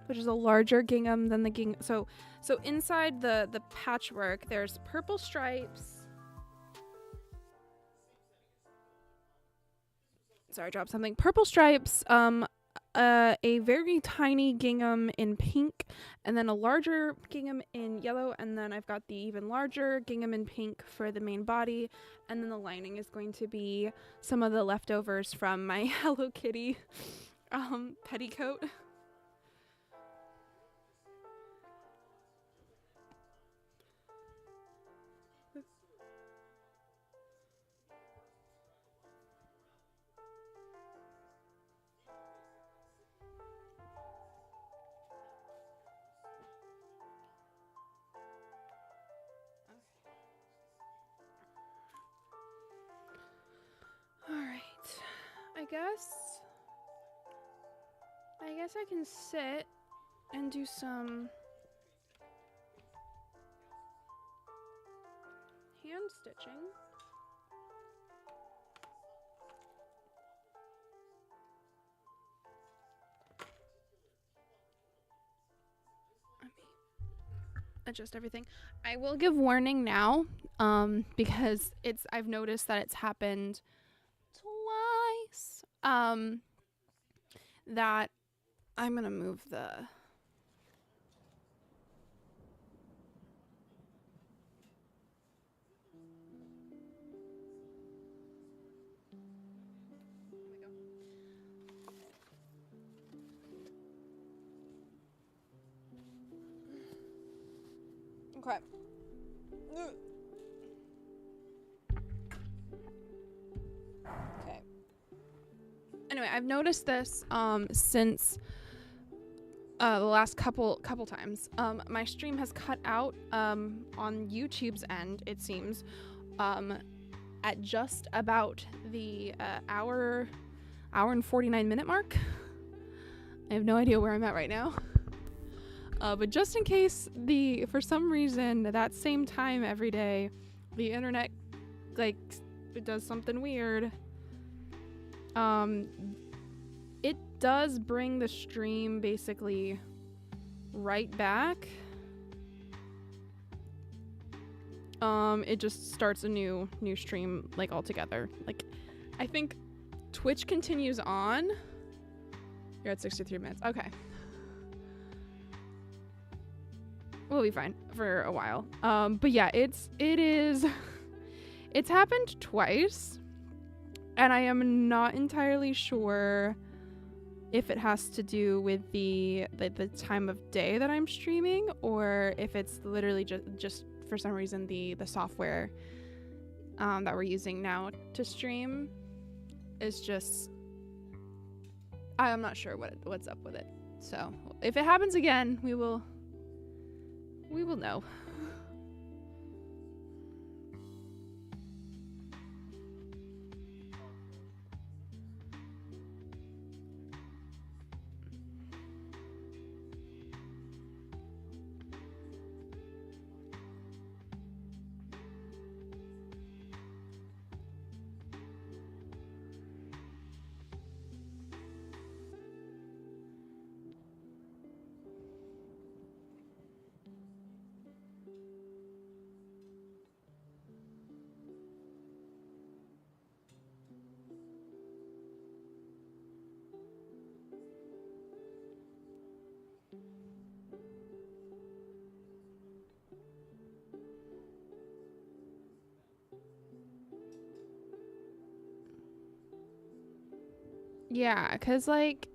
which is a larger gingham than the gingham. So inside the patchwork, there's purple stripes. Sorry, I dropped something. Purple stripes, a very tiny gingham in pink, and then a larger gingham in yellow, and then I've got the even larger gingham in pink for the main body, and then the lining is going to be some of the leftovers from my Hello Kitty petticoat. I guess I can sit and do some hand stitching. adjust everything. I will give warning now, because I've noticed that it's happened twice. That I'm gonna move the. Okay. Okay. Anyway, I've noticed this since the last couple times. My stream has cut out on YouTube's end, it seems, at just about the hour and 49-minute mark. I have no idea where I'm at right now. But just in case for some reason that same time every day, the internet like it does something weird. It does bring the stream basically right back. It just starts a new stream like altogether. Like, I think Twitch continues on. You're at 63 minutes. Okay. We'll be fine for a while. But yeah, it's happened twice, and I am not entirely sure if it has to do with the time of day that I'm streaming, or if it's literally just for some reason the software that we're using now to stream is just, I'm not sure what's up with it. So if it happens again, we will know. Yeah, because like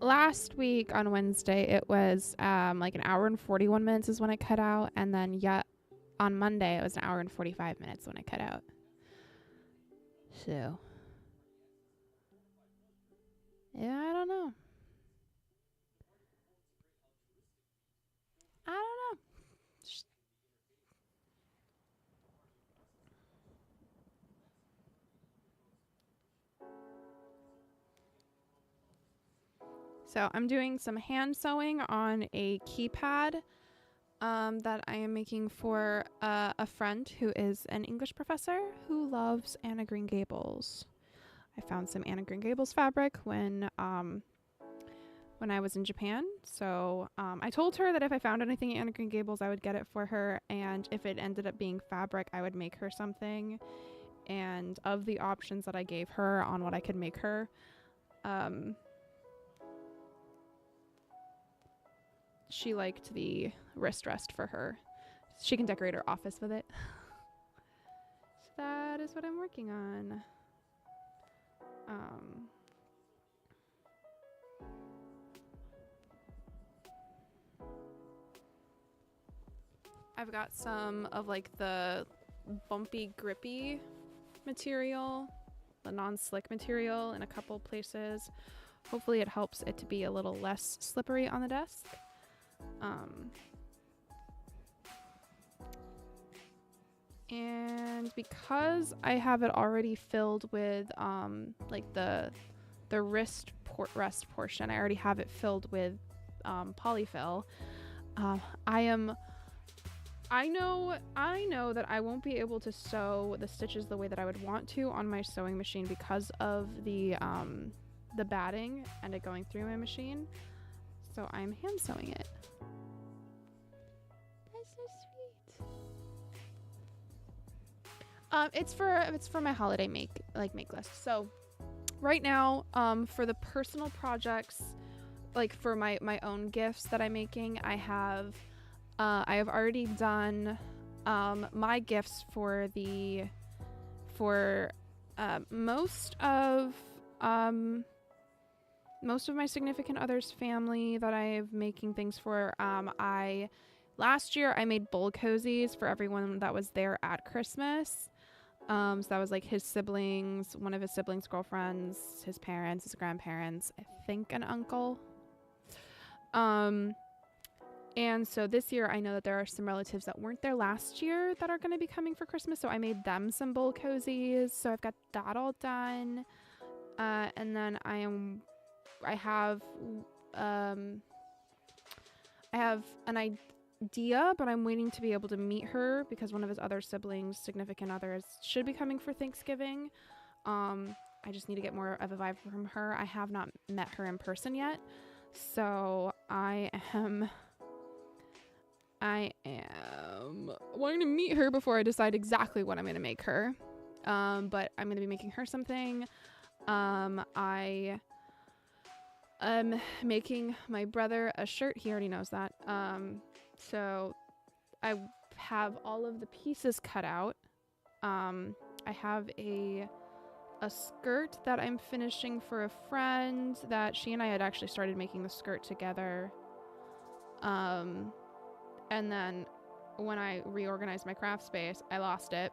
last week on Wednesday, it was like an hour and 41 minutes is when I cut out, and then on Monday it was an hour and 45 minutes when I cut out. So yeah, I don't know. So I'm doing some hand sewing on a keypad that I am making for a friend who is an English professor who loves Anna Green Gables. I found some Anna Green Gables fabric when I was in Japan. So I told her that if I found anything Anna Green Gables, I would get it for her. And if it ended up being fabric, I would make her something. And of the options that I gave her on what I could make her, she liked the wrist rest for her. She can decorate her office with it. So that is what I'm working on. I've got some of like the bumpy, grippy material, the non-slick material in a couple places. Hopefully it helps it to be a little less slippery on the desk. And because I have it already filled with like the wrist rest portion, I already have it filled with polyfill. I know that I won't be able to sew the stitches the way that I would want to on my sewing machine because of the batting and it going through my machine. So I'm hand sewing it. It's for my holiday make list. So right now, for the personal projects, like for my own gifts that I'm making, I have already done my gifts for most of my significant other's family that I'm making things for. Last year I made bowl cozies for everyone that was there at Christmas. So that was like his siblings, one of his siblings' girlfriends, his parents, his grandparents, I think an uncle. And so this year I know that there are some relatives that weren't there last year that are going to be coming for Christmas. So I made them some bowl cozies. So I've got that all done. And then I have an idea, but I'm waiting to be able to meet her because one of his other siblings, significant others, should be coming for Thanksgiving. I just need to get more of a vibe from her. I have not met her in person yet. So I am wanting to meet her before I decide exactly what I'm going to make her. But I'm going to be making her something. I am making my brother a shirt. He already knows that. So I have all of the pieces cut out. I have a skirt that I'm finishing for a friend that she and I had actually started making the skirt together. And then when I reorganized my craft space, I lost it.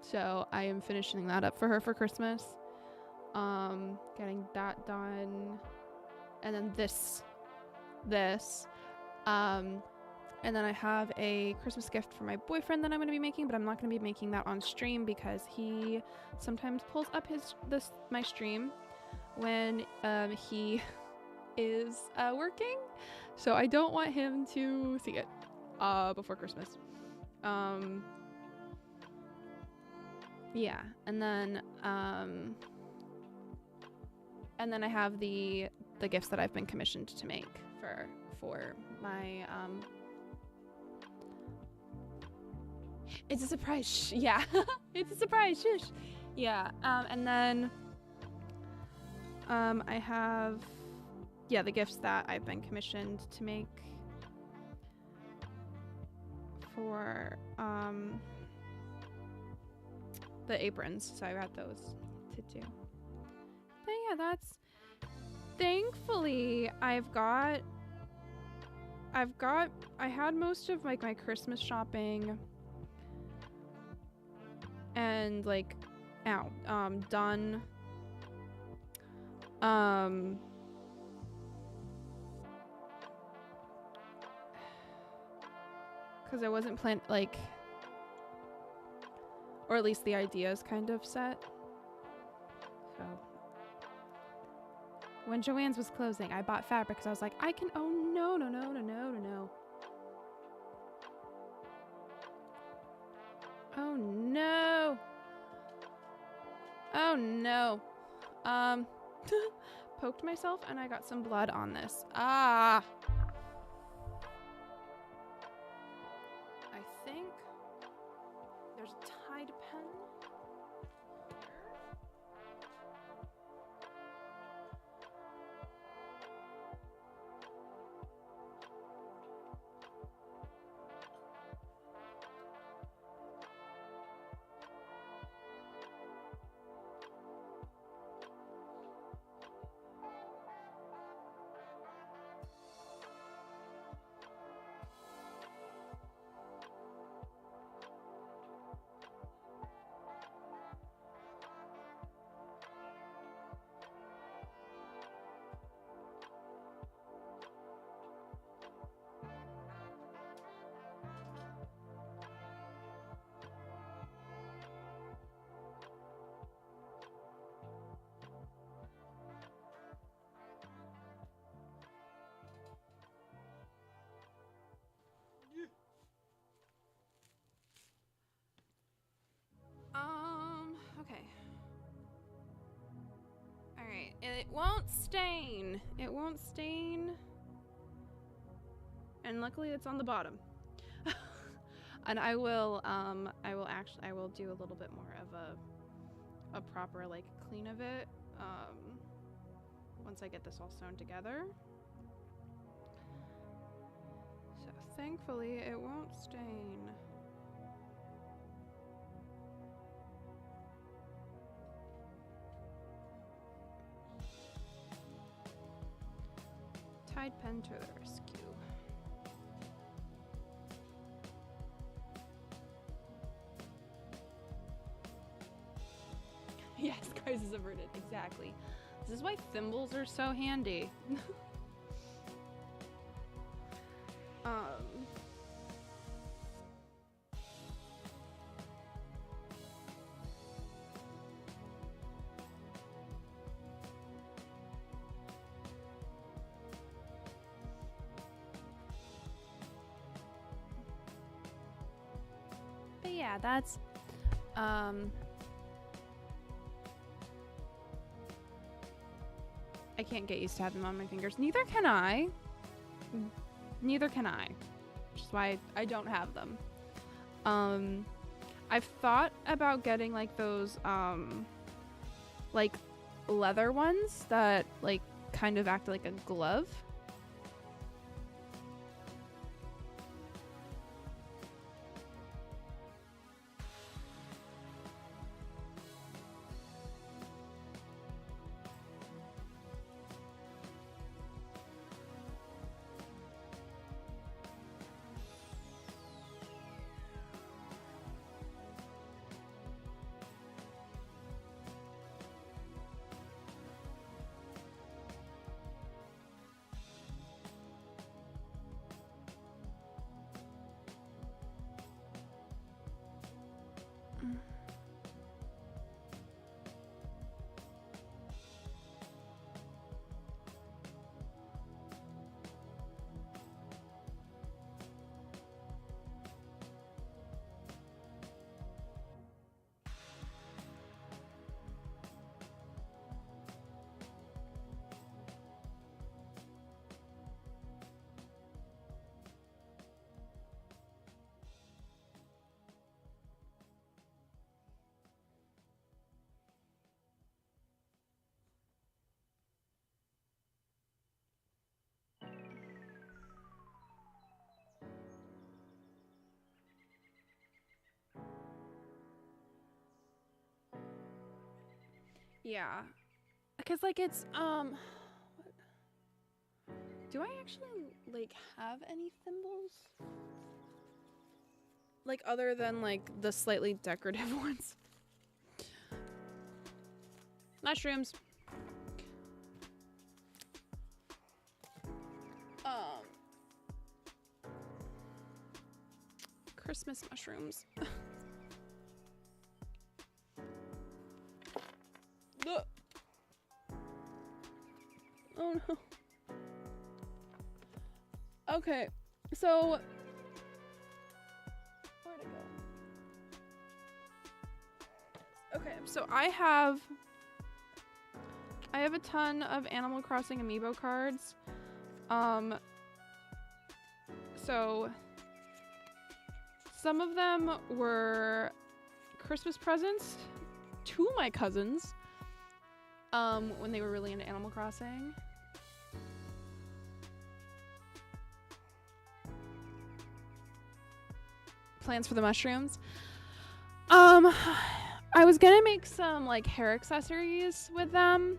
So I am finishing that up for her for Christmas. Getting that done. And then this. And then I have a Christmas gift for my boyfriend that I'm going to be making, but I'm not going to be making that on stream because he sometimes pulls up my stream when he is working. So I don't want him to see it before Christmas. Yeah, and then I have the gifts that I've been commissioned to make for my it's a surprise. Yeah. It's a surprise. Shush. Yeah. And then I have the gifts that I've been commissioned to make for the aprons. So I got those to do. But yeah, thankfully I had most of like my Christmas shopping and like done. Because I wasn't or at least the ideas kind of set. So when Joann's was closing, I bought fabric because I was like, oh no. Oh no. Poked myself and I got some blood on this. I think there's a Tide pen. Okay. Alright, it won't stain. And luckily it's on the bottom. And I will do a little bit more of a proper like clean of it once I get this all sewn together. So thankfully it won't stain. Tide pen to the rescue. Yes, crisis averted, exactly. This is why thimbles are so handy. But yeah, that's I can't get used to having them on my fingers. Neither can I. Neither can I. Which is why I don't have them. I've thought about getting like those like leather ones that like kind of act like a glove. Yeah, because like it's what? Do I actually like have any thimbles? Like other than like the slightly decorative ones. Mushrooms. Christmas mushrooms. Oh no. Okay, so where'd it go? Okay, so I have a ton of Animal Crossing amiibo cards. So some of them were Christmas presents to my cousins when they were really into Animal Crossing. Plans for the mushrooms. I was gonna make some like hair accessories with them,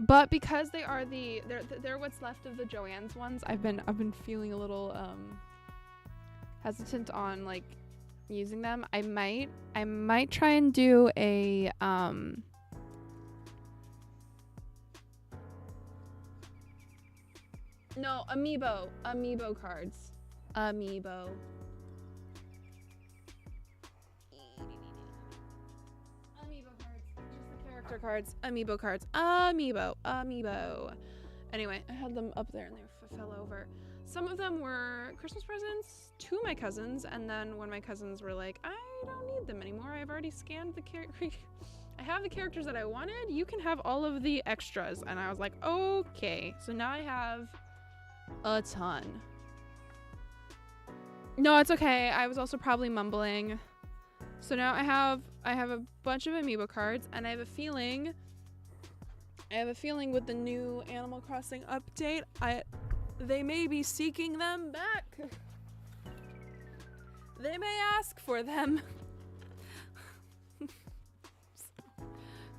but because they are they're what's left of the Joann's ones, I've been feeling a little hesitant on like using them. I might try and do a no, amiibo cards. Amiibo cards. Just the character cards. Amiibo cards. Amiibo. Anyway, I had them up there and they fell over. Some of them were Christmas presents to my cousins, and then when my cousins were like, I don't need them anymore. I've already scanned the I have the characters that I wanted. You can have all of the extras. And I was like, okay. So now I have a ton. No, it's okay. I was also probably mumbling. So now I have a bunch of amiibo cards, and I have a feeling with the new Animal Crossing update, they may be seeking them back. They may ask for them.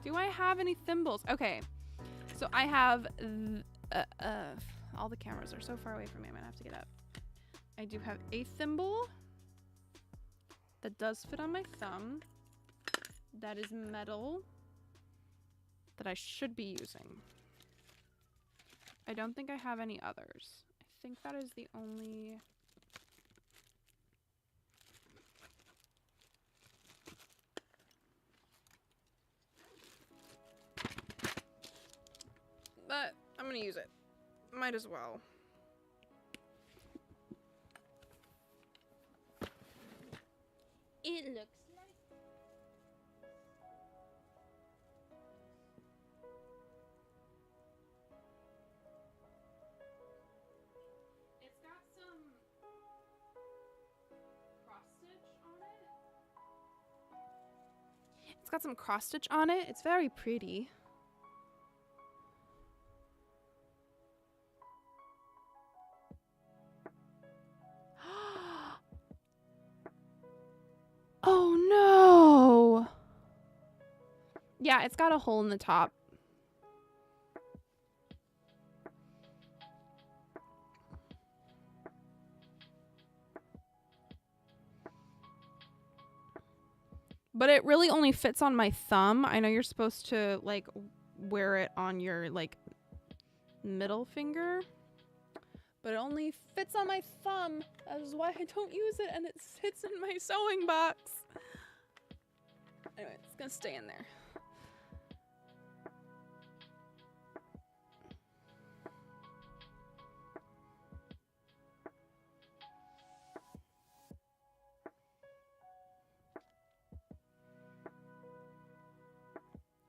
Do I have any thimbles? Okay, so I have all the cameras are so far away from me. I'm gonna have to get up. I do have a thimble that does fit on my thumb. That is metal that I should be using. I don't think I have any others. I think that is the only... But I'm gonna use it. Might as well. It looks like... It's got some cross stitch on it. It's got some cross stitch on it. It's very pretty. Oh no! Yeah, it's got a hole in the top. But it really only fits on my thumb. I know you're supposed to, like, wear it on your, like, middle finger. But it only fits on my thumb. That is why I don't use it, and it sits in my sewing box. Anyway, it's gonna stay in there.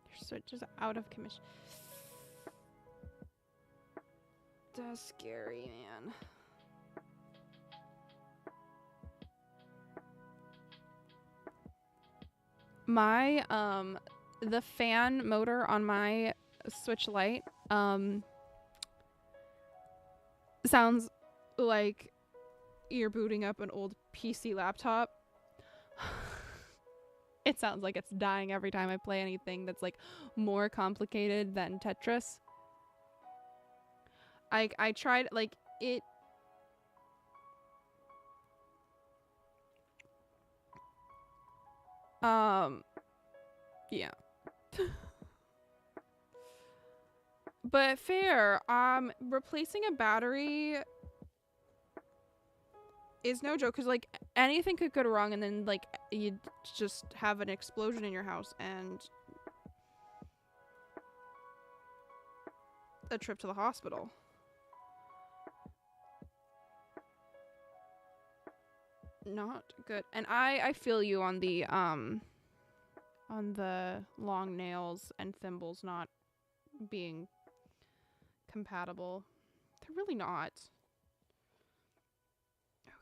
Your switch is out of commission. That's scary, man. My, the fan motor on my Switch Lite, sounds like you're booting up an old PC laptop. It sounds like it's dying every time I play anything that's, like, more complicated than Tetris. I tried, like, it... Yeah. But fair, replacing a battery is no joke, because, like, anything could go wrong, and then, like, you'd just have an explosion in your house and a trip to the hospital. Not good. And I feel you on the long nails and thimbles not being compatible. They're really not. Okay.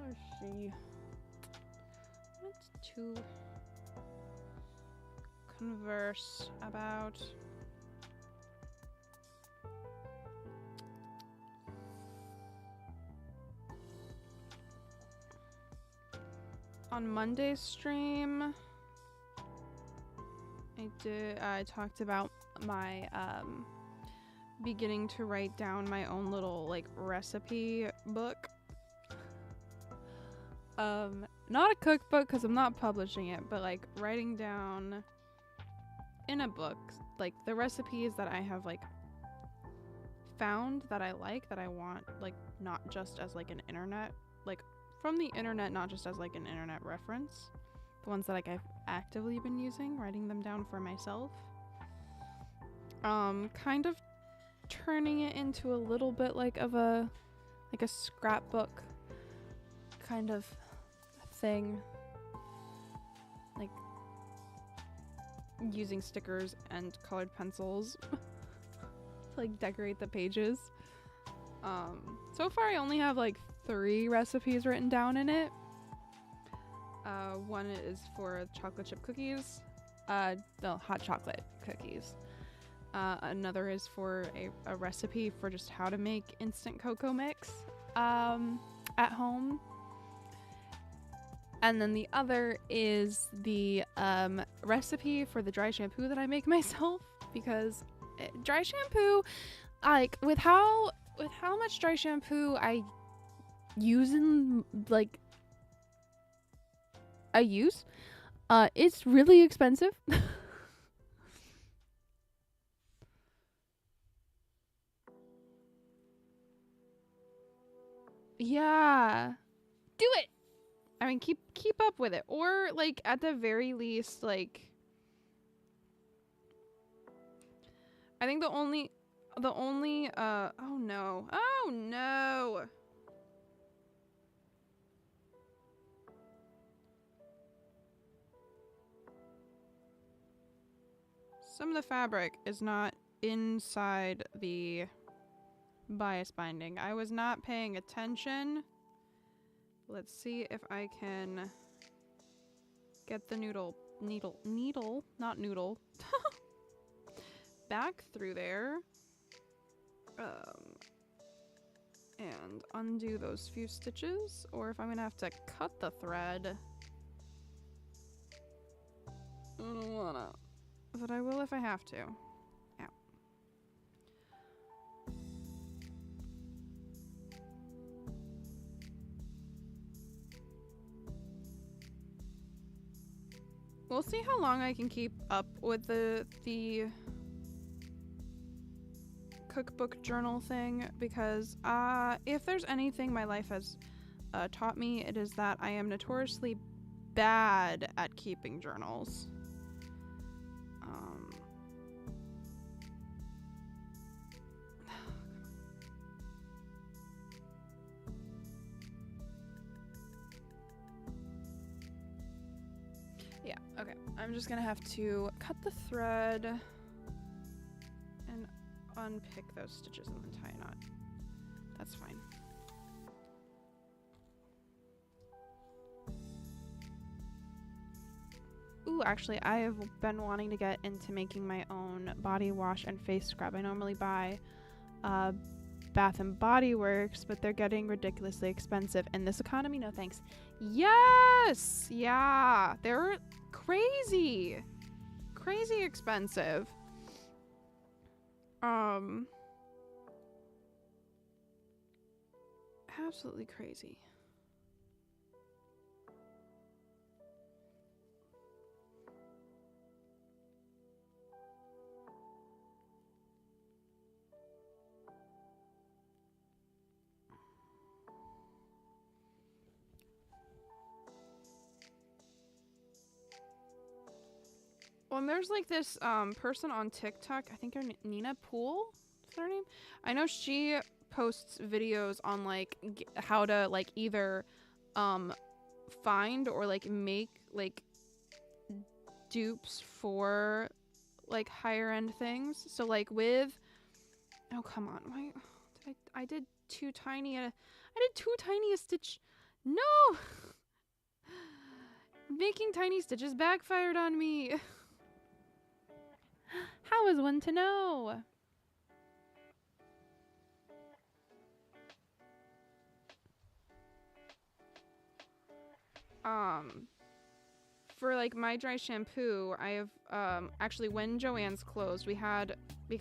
Let's see. What to converse about? On Monday's stream, I talked about my beginning to write down my own little like recipe book. Not a cookbook because I'm not publishing it, but like writing down in a book like the recipes that I have like found that I like, that I want, like not just as like an internet, like from the internet, not just as like an internet reference, the ones that like I've actively been using, writing them down for myself. Kind of turning it into a little bit like of a scrapbook kind of thing, like using stickers and colored pencils to like decorate the pages. So far I only have like 3 recipes written down in it. One is for chocolate chip cookies, no, hot chocolate cookies. Another is for a recipe for just how to make instant cocoa mix at home. And then the other is the recipe for the dry shampoo that I make myself, because dry shampoo, like with how much dry shampoo I use it's really expensive. Yeah, do it. I mean, keep up with it, or like at the very least, like I think the only oh no. Some of the fabric is not inside the bias binding. I was not paying attention. Let's see if I can get the needle, not noodle, back through there. And undo those few stitches, or if I'm gonna have to cut the thread. I don't wanna, but I will if I have to. Ow. We'll see how long I can keep up with the cookbook journal thing, because if there's anything my life has taught me, it is that I am notoriously bad at keeping journals. Yeah, okay. I'm just gonna have to cut the thread and unpick those stitches and then tie a knot. That's fine. Ooh, actually, I have been wanting to get into making my own body wash and face scrub. I normally buy Bath and Body Works, but they're getting ridiculously expensive in this economy. No thanks. Yes! Yeah, they're crazy expensive. Absolutely crazy. Well, and there's like this person on TikTok, I think her Nina Poole, is her name? I know she posts videos on like how to like either find or like make like dupes for like higher end things. So like with, oh come on, why did I did too tiny a stitch. No. Making tiny stitches backfired on me. How is one to know? For like my dry shampoo, I have actually when Joann's closed, we had the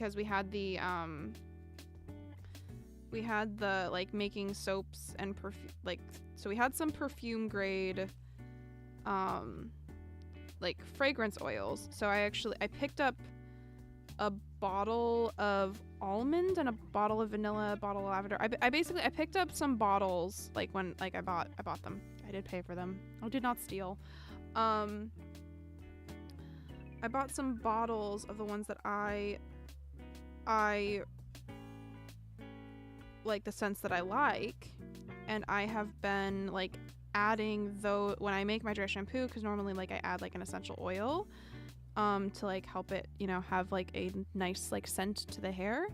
like making soaps and perfume, like, so we had some perfume grade like fragrance oils. So I picked up a bottle of almond and a bottle of vanilla, a bottle of lavender. I picked up some bottles like when like I bought them. I did pay for them. I did not steal. I bought some bottles of the ones that I like, the scents that I like, and I have been like adding though when I make my dry shampoo, because normally like I add like an essential oil to like help it, you know, have like a nice like scent to the hair.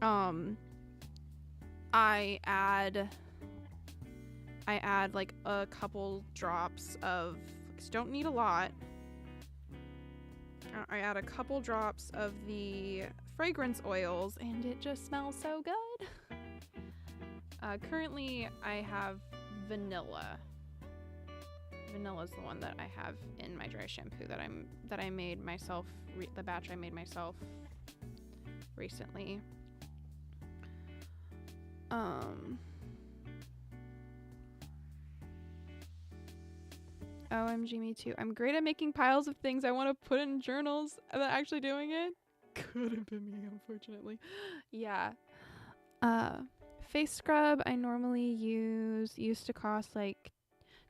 I add like a couple drops of, because you don't need a lot. I add a couple drops of the fragrance oils and it just smells so good. Currently I have vanilla. Vanilla is the one that I have in my dry shampoo that I made myself, the batch I made myself recently. OMG, me too. I'm great at making piles of things I want to put in journals, but actually doing it couldn't be me, unfortunately. Yeah. Face scrub I normally used to cost like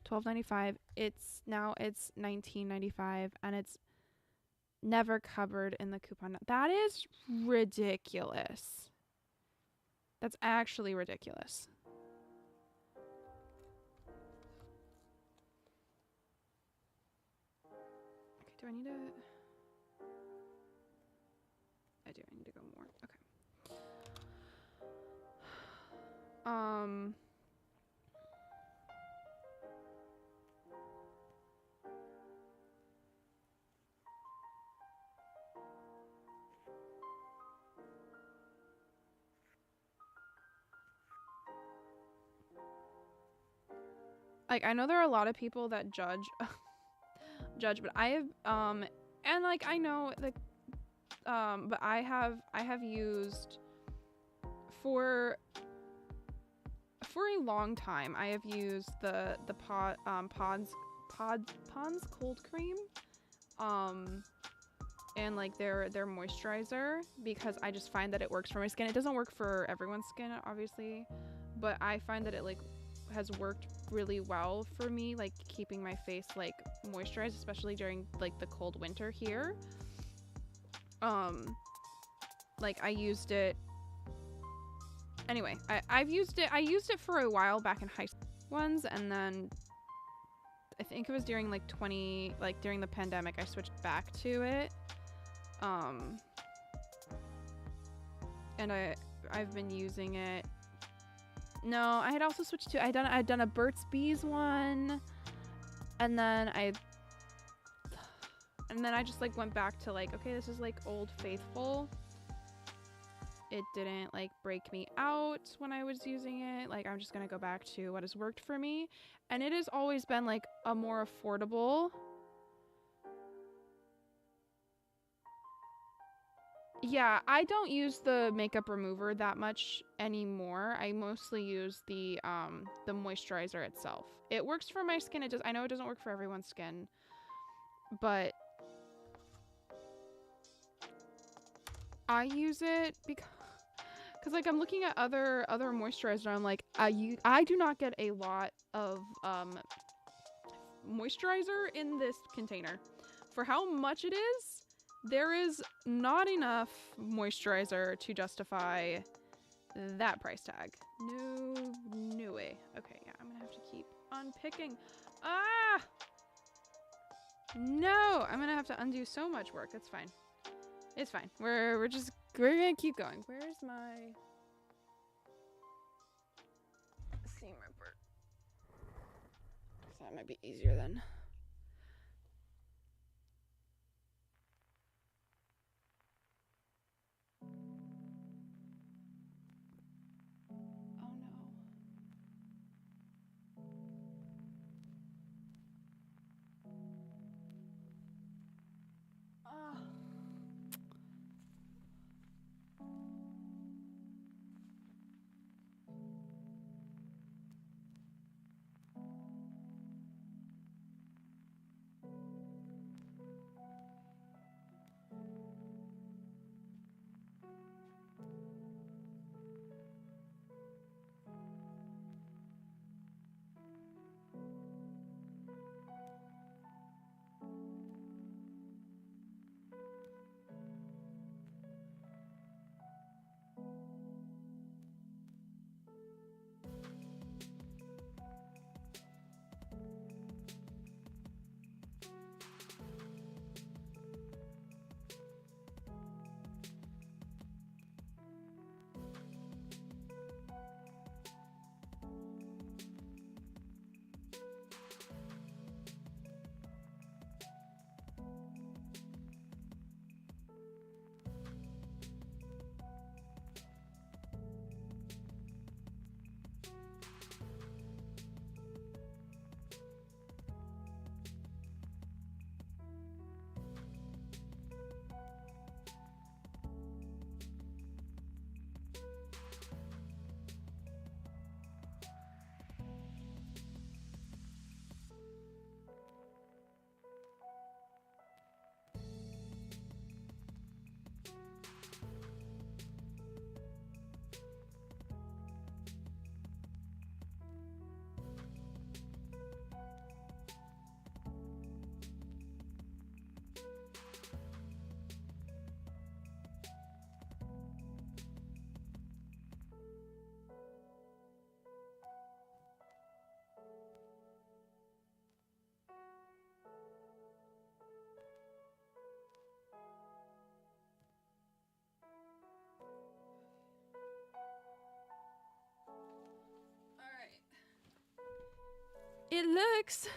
$12.95. It's $19.95, and it's never covered in the coupon. That is ridiculous. That's actually ridiculous. Okay, do I need to? I do. I need to go more. Okay. Like, I know there are a lot of people that judge, but I have, and like, I know that, but I have used for a long time. I have used the Pond's cold cream, and like their moisturizer, because I just find that it works for my skin. It doesn't work for everyone's skin, obviously, but I find that it like has worked really well for me, like keeping my face like moisturized, especially during like the cold winter here. Like I used it anyway. I used it for a while back in high school ones, and then I think it was during like during the pandemic I switched back to it. And I've been using it. No, I had also switched to, I'd done a Burt's Bees one, and then And then I just like went back to like, okay, this is like Old Faithful. It didn't like break me out when I was using it. Like, I'm just gonna go back to what has worked for me. And it has always been like a more affordable. Yeah, I don't use the makeup remover that much anymore. I mostly use the moisturizer itself. It works for my skin. I know it doesn't work for everyone's skin, but I use it because like I'm looking at other moisturizer. I'm like, I do not get a lot of moisturizer in this container. For how much it is, there is not enough moisturizer to justify that price tag. No way. Okay, yeah, I'm gonna have to keep unpicking. Ah! No! I'm gonna have to undo so much work. It's fine. It's fine. We're gonna keep going. Where's my seam ripper? So that might be easier then. Oh no. Ah. It looks...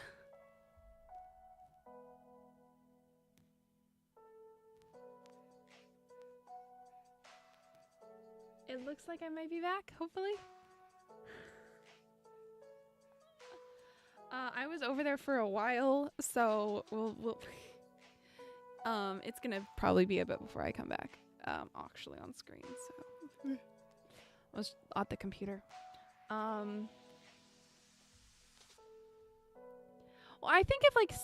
It looks like I might be back, hopefully. I was over there for a while, so we'll it's gonna probably be a bit before I come back, actually on screen, so. I was at the computer. Well, I think if like,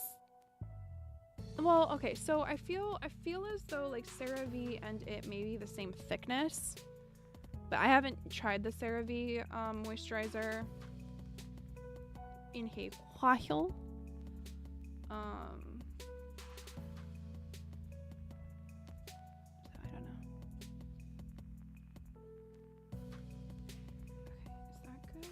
well, okay, so I feel as though like CeraVe and it may be the same thickness, but I haven't tried the CeraVe moisturizer in a while. So I don't know. Okay, is that good?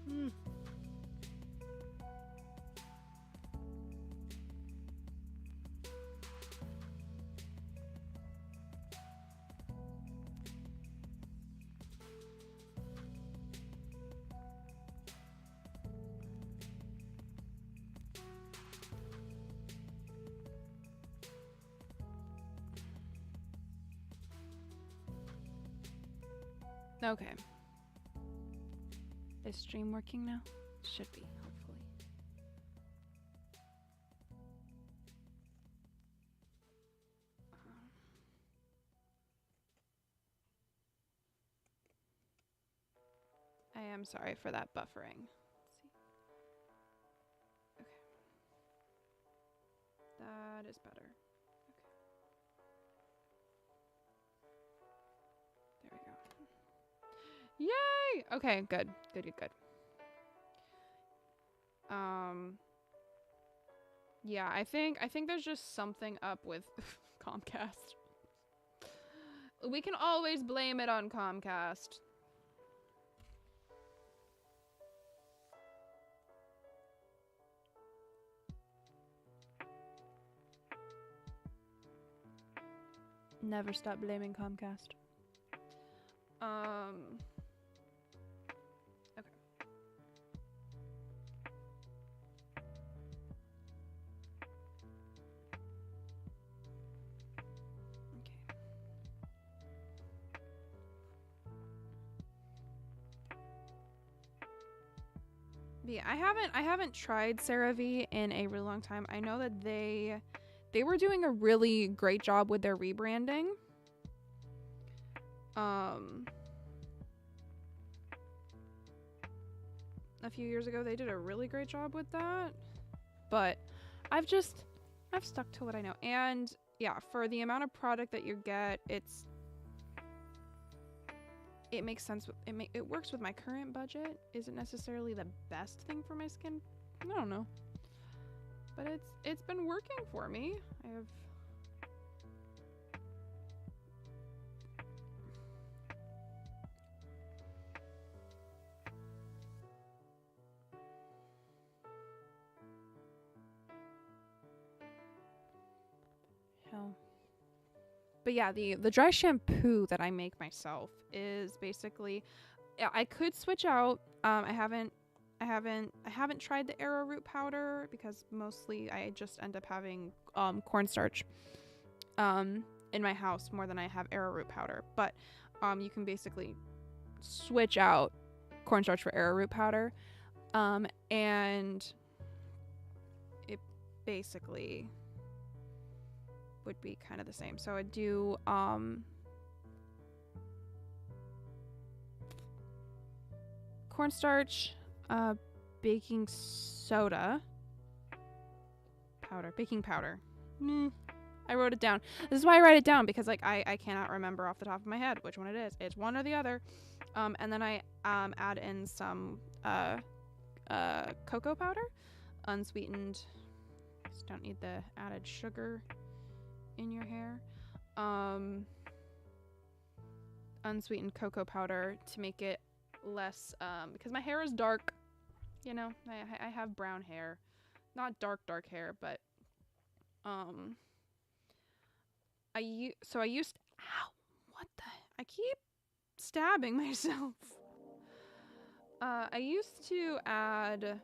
More, okay. Okay. Is stream working now? Should be, hopefully. I am sorry for that buffering. Let's see. Okay. That is better. Okay. There we go. Yay! Okay, good. Good. Yeah, I think there's just something up with Comcast. We can always blame it on Comcast. Never stop blaming Comcast. Okay. Yeah, I haven't tried CeraVe in a really long time. I know that they were doing a really great job with their rebranding. A few years ago they did a really great job with that. But I've stuck to what I know. And yeah, for the amount of product that you get, it makes sense. It works with my current budget. Isn't necessarily the best thing for my skin. I don't know. But it's been working for me. I have hell. But yeah, the dry shampoo that I make myself is basically, I could switch out. I haven't tried the arrowroot powder because mostly I just end up having cornstarch in my house more than I have arrowroot powder. But you can basically switch out cornstarch for arrowroot powder, and it basically would be kind of the same. So I do cornstarch, baking soda powder, baking powder. I wrote it down. This is why I write it down, because like I cannot remember off the top of my head which one it is. It's one or the other. And then I add in some cocoa powder, unsweetened. Just don't need the added sugar in your hair. Unsweetened cocoa powder to make it less, because my hair is dark, you know. I have brown hair, not dark hair, but I keep stabbing myself. I used to add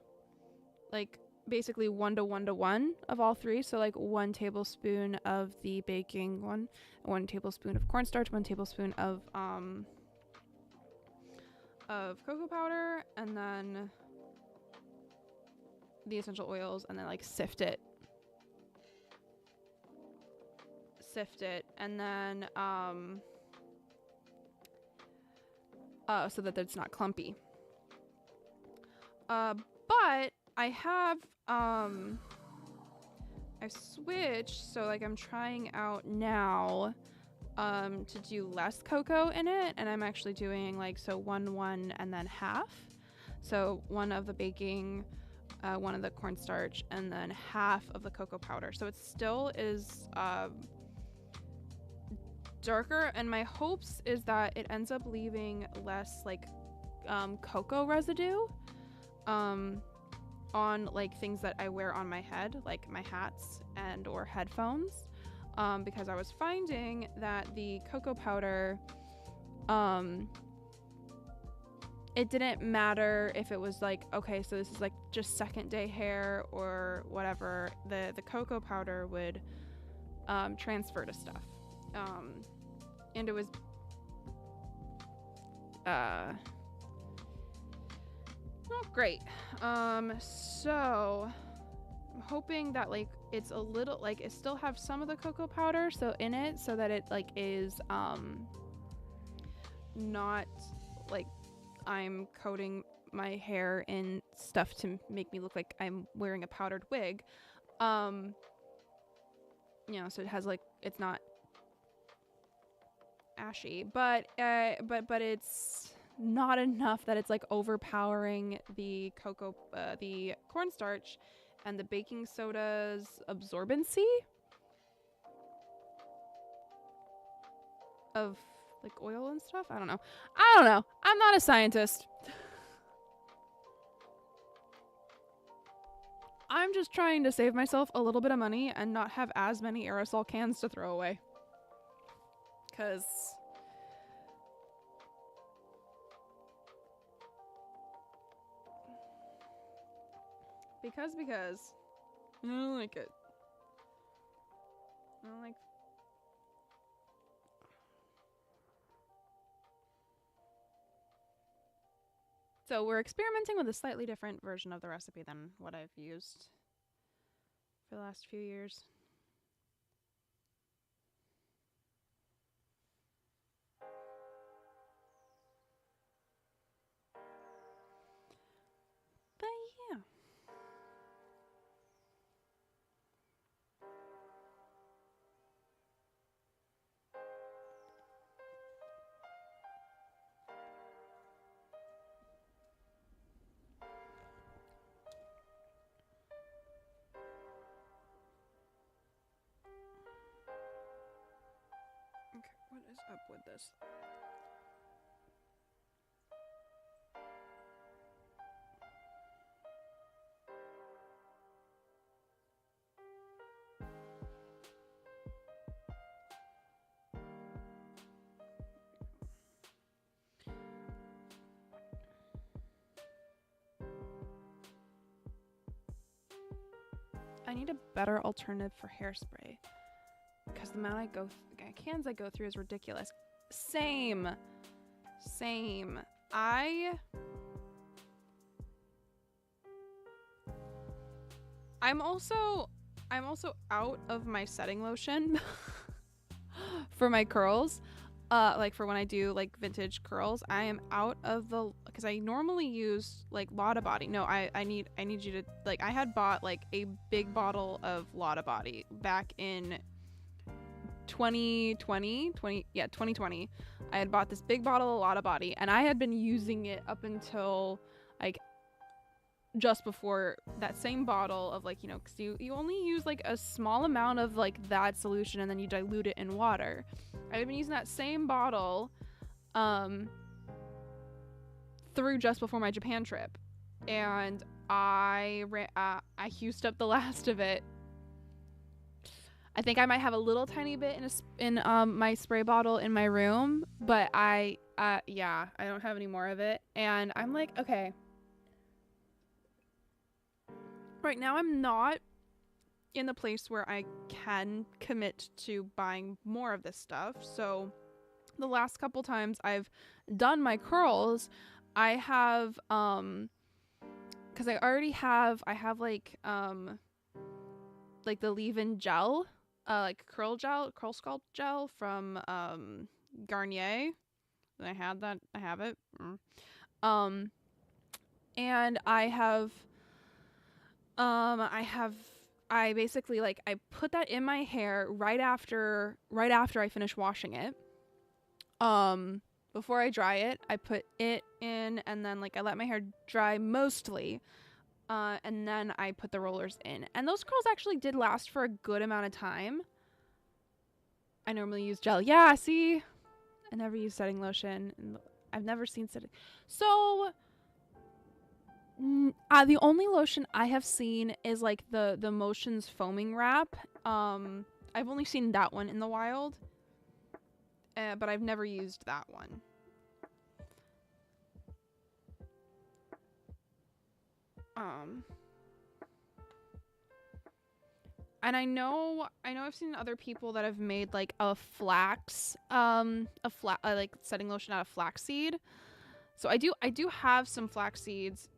like basically 1 to 1 to 1 of all three. So like 1 tablespoon of the baking one, 1 tablespoon of cornstarch, 1 tablespoon of cocoa powder, and then the essential oils, and then like sift it, and then so that it's not clumpy. But I have I've switched, so like I'm trying out now to do less cocoa in it, and I'm actually doing like 1 and then half. So 1 of the baking, 1 of the cornstarch, and then half of the cocoa powder. So it still is darker, and my hopes is that it ends up leaving less like cocoa residue on like things that I wear on my head, like my hats and or headphones, because I was finding that the cocoa powder, it didn't matter if it was like, okay, so this is like just second day hair or whatever, the cocoa powder would transfer to stuff. And it was not great. So I'm hoping that like it's a little like it still have some of the cocoa powder so in it so that it like is not like I'm coating my hair in stuff to make me look like I'm wearing a powdered wig. So it has like it's not ashy, but it's not enough that it's like overpowering the cocoa, the cornstarch, and the baking soda's absorbency of like oil and stuff. I don't know. I'm not a scientist. I'm just trying to save myself a little bit of money and not have as many aerosol cans to throw away. Because I don't like it. I don't like. So we're experimenting with a slightly different version of the recipe than what I've used for the last few years. But yeah. Okay, what is up with this? I need a better alternative for hairspray because the amount cans I go through is ridiculous. Same. I'm also out of my setting lotion for my curls. Like for when I do like vintage curls, I am out of the because I normally use like Lotta Body. No, I need you to like I had bought like a big bottle of Lotta Body back in 2020. I had bought this big bottle of Lotta Body and I had been using it up until like just before that same bottle of like, because you only use like a small amount of like that solution and then you dilute it in water. I've been using that same bottle through just before my Japan trip, and I used up the last of it. I think I might have a little tiny bit in my spray bottle in my room, but I don't have any more of it, and I'm like, okay. Right now, I'm not in the place where I can commit to buying more of this stuff. So the last couple times I've done my curls, I have because I have like the leave-in gel, like curl sculpt gel from Garnier. I have it. And I basically like I put that in my hair right after I finish washing it. Before I dry it, I put it in and then like I let my hair dry mostly. And then I put the rollers in. And those curls actually did last for a good amount of time. I normally use gel. Yeah, see? I never use setting lotion. I've never seen setting. So the only lotion I have seen is like the Motions foaming wrap. I've only seen that one in the wild, but I've never used that one. And I know I've seen other people that have made like a flax like setting lotion out of flaxseed. So I do have some flax seeds,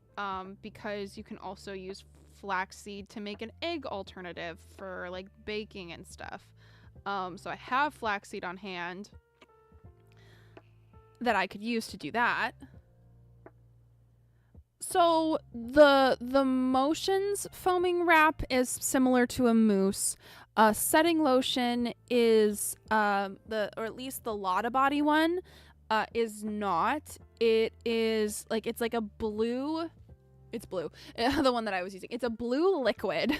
because you can also use flaxseed to make an egg alternative for like baking and stuff. So I have flaxseed on hand that I could use to do that. So the Motions foaming wrap is similar to a mousse. Setting lotion is or at least the Lotta Body one is not. It is like it's like a blue. It's blue. The one that I was using. It's a blue liquid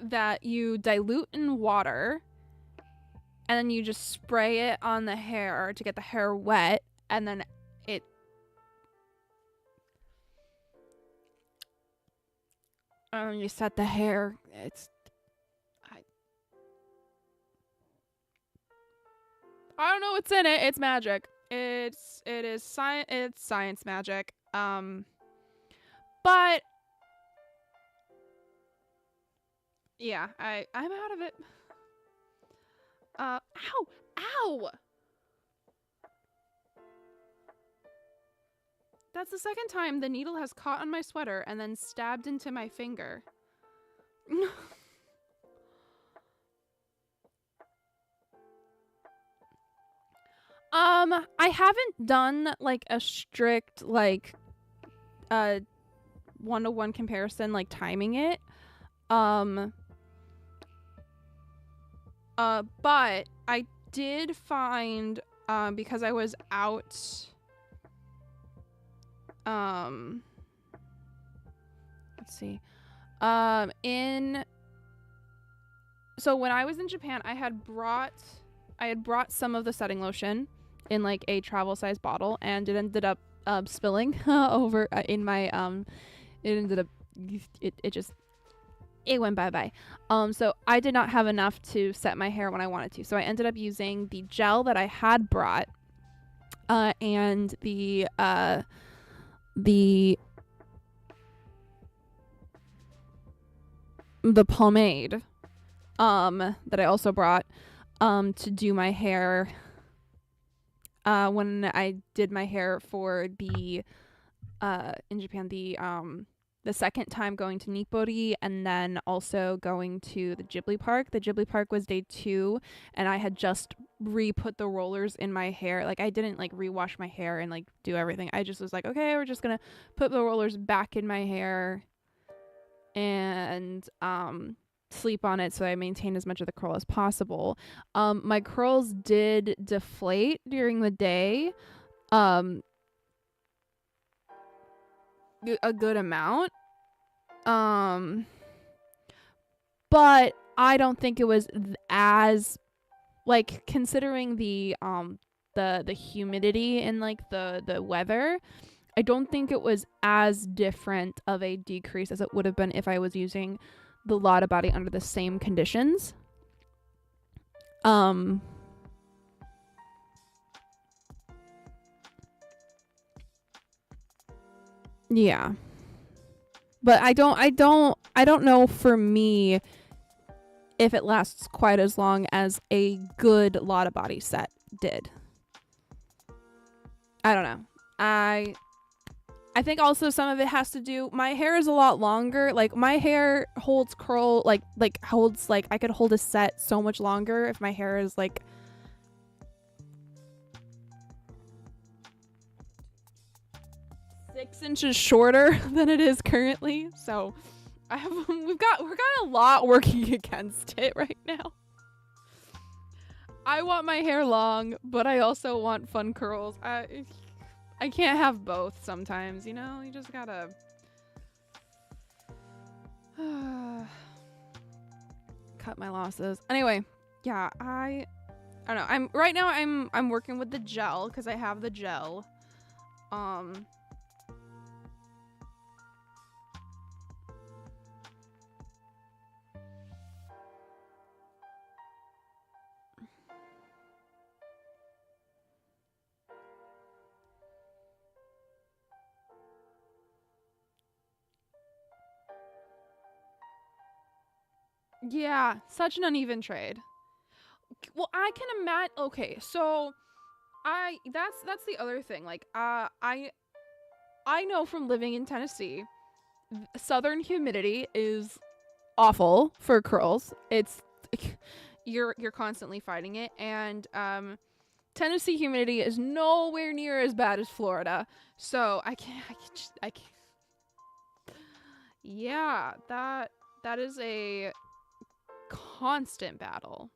that you dilute in water, and then you just spray it on the hair to get the hair wet, and then you set the hair. I don't know what's in it. It's magic. It's science magic. But yeah, I'm out of it. Ow! That's the second time the needle has caught on my sweater and then stabbed into my finger. I haven't done like a strict like one-to-one comparison, like timing it. But I did find, because I was out, let's see, so when I was in Japan, I had brought some of the setting lotion in like a travel size bottle, and it ended up spilling over in my it ended up it went bye-bye. So I did not have enough to set my hair when I wanted to. So I ended up using the gel that I had brought, and the pomade that I also brought to do my hair when I did my hair for the in Japan, the second time going to Nippori, and then also going to the Ghibli Park. The Ghibli Park was day 2, and I had just re-put the rollers in my hair. Like, I didn't like rewash my hair and like do everything. I just was like, okay, we're just gonna put the rollers back in my hair and sleep on it so I maintain as much of the curl as possible. My curls did deflate during the day. A good amount. But I don't think it was as, like, considering the humidity and like the weather, I don't think it was as different of a decrease as it would have been if I was using the Lotta Body under the same conditions. Yeah. But I don't know for me if it lasts quite as long as a good Lotta Body set did. I don't know. I think also some of it has to do, my hair is a lot longer. Like, my hair holds curl, holds, like, I could hold a set so much longer if my hair is, like, six inches shorter than it is currently. So we're got a lot working against it right now. I want my hair long, but I also want fun curls. I can't have both sometimes, you know? You just gotta cut my losses. Anyway, yeah, I don't know. I'm working with the gel because I have the gel. Yeah, such an uneven trade. Well, I can imagine. Okay, so That's the other thing. Like, I know from living in Tennessee, southern humidity is awful for curls. It's you're constantly fighting it, and Tennessee humidity is nowhere near as bad as Florida. So I can't. Yeah, that is a constant battle.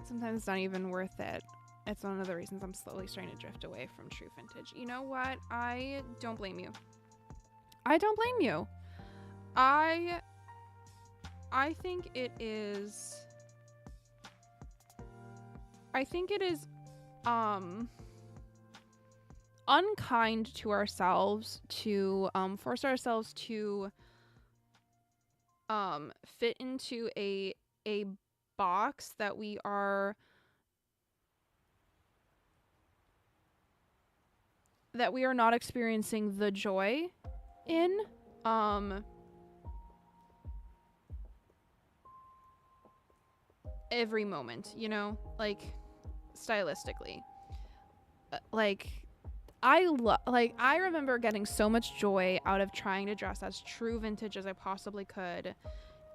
Sometimes it's not even worth it. It's one of the reasons I'm slowly starting to drift away from true vintage. You know what? I don't blame you. I don't blame you. I think it is unkind to ourselves to force ourselves to fit into a box that we are not experiencing the joy in every moment, you know, like stylistically. Like I remember getting so much joy out of trying to dress as true vintage as I possibly could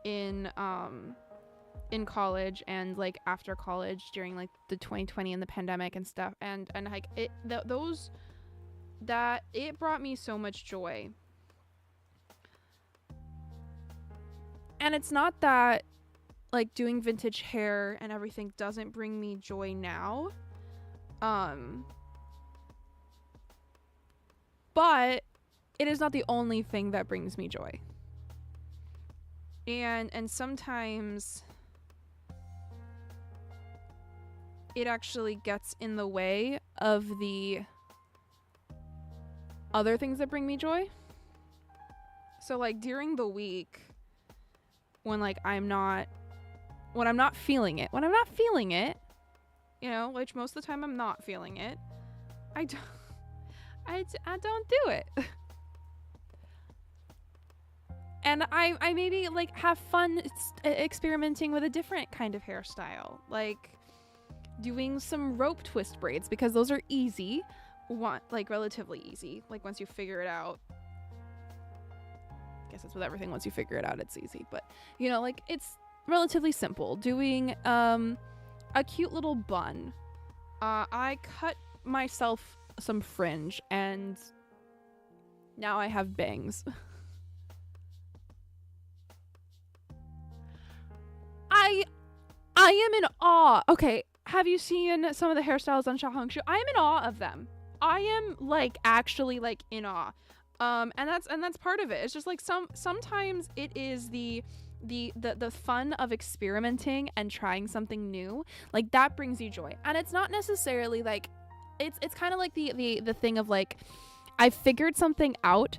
in college and like after college during like the 2020 and the pandemic and stuff, and like it it brought me so much joy. And it's not that like doing vintage hair and everything doesn't bring me joy now, but it is not the only thing that brings me joy. And sometimes it actually gets in the way of the other things that bring me joy. So like during the week when I'm not feeling it, you know, which most of the time I'm not feeling it, I don't do it. And I maybe like have fun experimenting with a different kind of hairstyle, like doing some rope twist braids, because those are easy, like relatively easy. Like once you figure it out, I guess it's with everything. Once you figure it out, it's easy. But you know, like it's relatively simple. Doing a cute little bun. I cut myself some fringe, and now I have bangs. I am in awe. Okay, have you seen some of the hairstyles on Xiaohongshu? I am in awe of them. I am like actually like in awe. And that's part of it. It's just like sometimes it is the fun of experimenting and trying something new. Like that brings you joy. And it's not necessarily like it's kind of like the thing of like I figured something out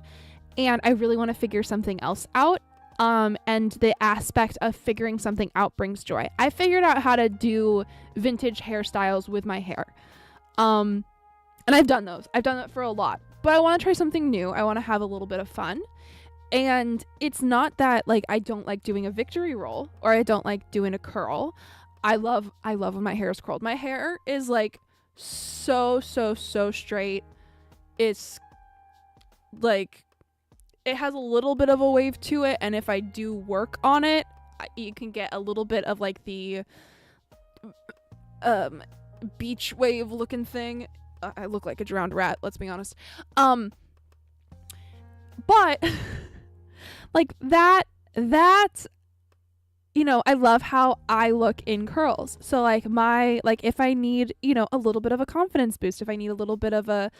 and I really want to figure something else out. And the aspect of figuring something out brings joy. I figured out how to do vintage hairstyles with my hair. And I've done those. I've done that for a lot. But I want to try something new. I want to have a little bit of fun. And it's not that like I don't like doing a victory roll or I don't like doing a curl. I love when my hair is curled. My hair is like so straight. It's like it has a little bit of a wave to it, and if I do work on it, you can get a little bit of like the beach wave looking thing. I look like a drowned rat, let's be honest. But like that you know, I love how I look in curls. So like if I need, you know, a little bit of a confidence boost, if I need a little bit of a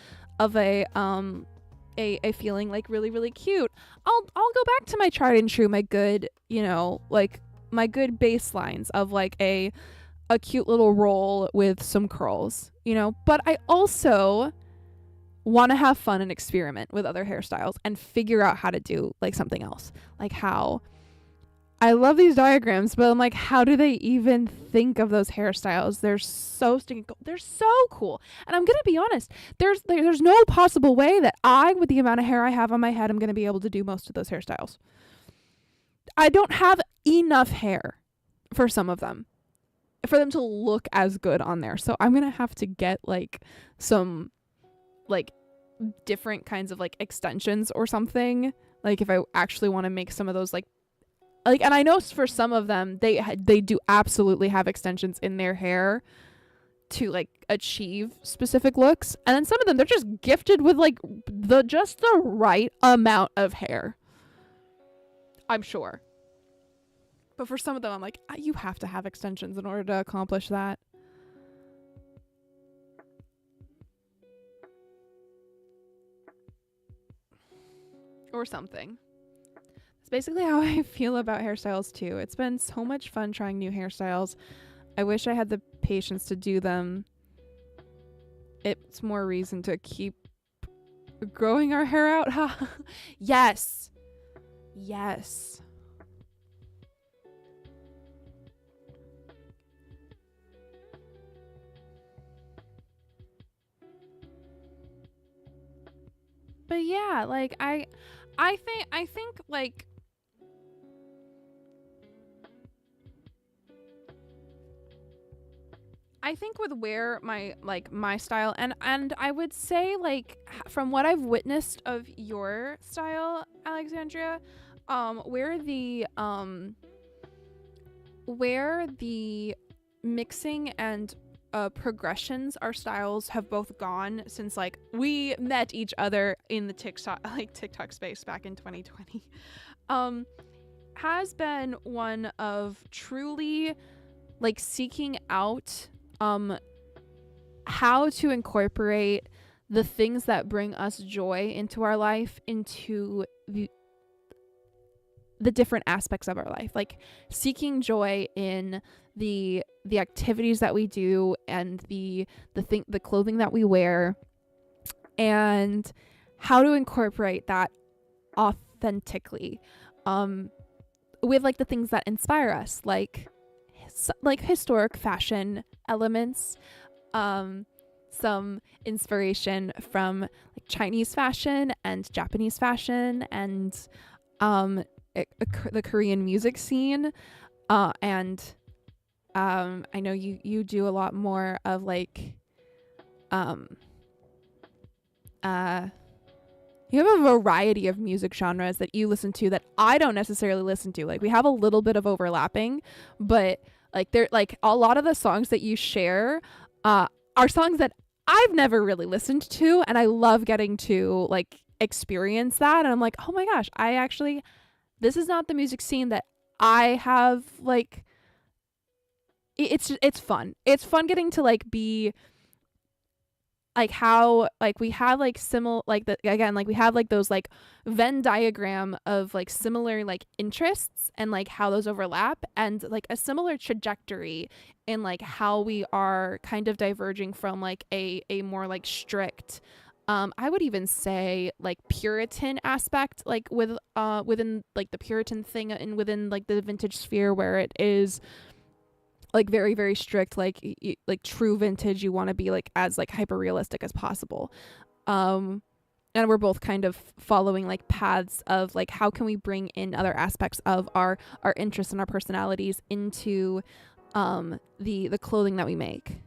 a feeling like really, really cute, I'll go back to my tried and true, my good, you know, like my good baselines of like a cute little roll with some curls, you know. But I also want to have fun and experiment with other hairstyles and figure out how to do like something else. Like how I love these diagrams, but I'm like, how do they even think of those hairstyles? They're so stinking cool. They're so cool. And I'm going to be honest, there's no possible way that I, with the amount of hair I have on my head, I'm going to be able to do most of those hairstyles. I don't have enough hair for some of them, for them to look as good on there. So I'm going to have to get like some like different kinds of like extensions or something. Like if I actually want to make some of those like, and I know for some of them, they do absolutely have extensions in their hair to like achieve specific looks. And then some of them, they're just gifted with like just the right amount of hair, I'm sure. But for some of them, I'm like, you have to have extensions in order to accomplish that. Or something. It's basically how I feel about hairstyles too. It's been so much fun trying new hairstyles. I wish I had the patience to do them. It's more reason to keep growing our hair out. Yes. Yes. But yeah, like I think like I think with where my style and I would say like from what I've witnessed of your style, Alexandria, where the mixing and progressions our styles have both gone since like we met each other in the TikTok space back in 2020 has been one of truly like seeking out how to incorporate the things that bring us joy into our life into the different aspects of our life, like seeking joy in the activities that we do and the clothing that we wear, and how to incorporate that authentically with like the things that inspire us, like historic fashion elements, some inspiration from like Chinese fashion and Japanese fashion and the Korean music scene, and I know you do a lot more of like you have a variety of music genres that you listen to that I don't necessarily listen to. Like we have a little bit of overlapping, but like they're like a lot of the songs that you share are songs that I've never really listened to, and I love getting to like experience that. And I'm like, oh my gosh, this is not the music scene that I have like. It's fun. It's fun getting to like be like how like we have like similar like the again like we have like those like Venn diagram of like similar like interests and like how those overlap, and like a similar trajectory in like how we are kind of diverging from like a more like strict I would even say like Puritan aspect, like with within like the Puritan thing and within like the vintage sphere, where it is like very, very strict, like true vintage. You want to be like as like hyper realistic as possible. And we're both kind of following like paths of like how can we bring in other aspects of our interests and our personalities into the clothing that we make.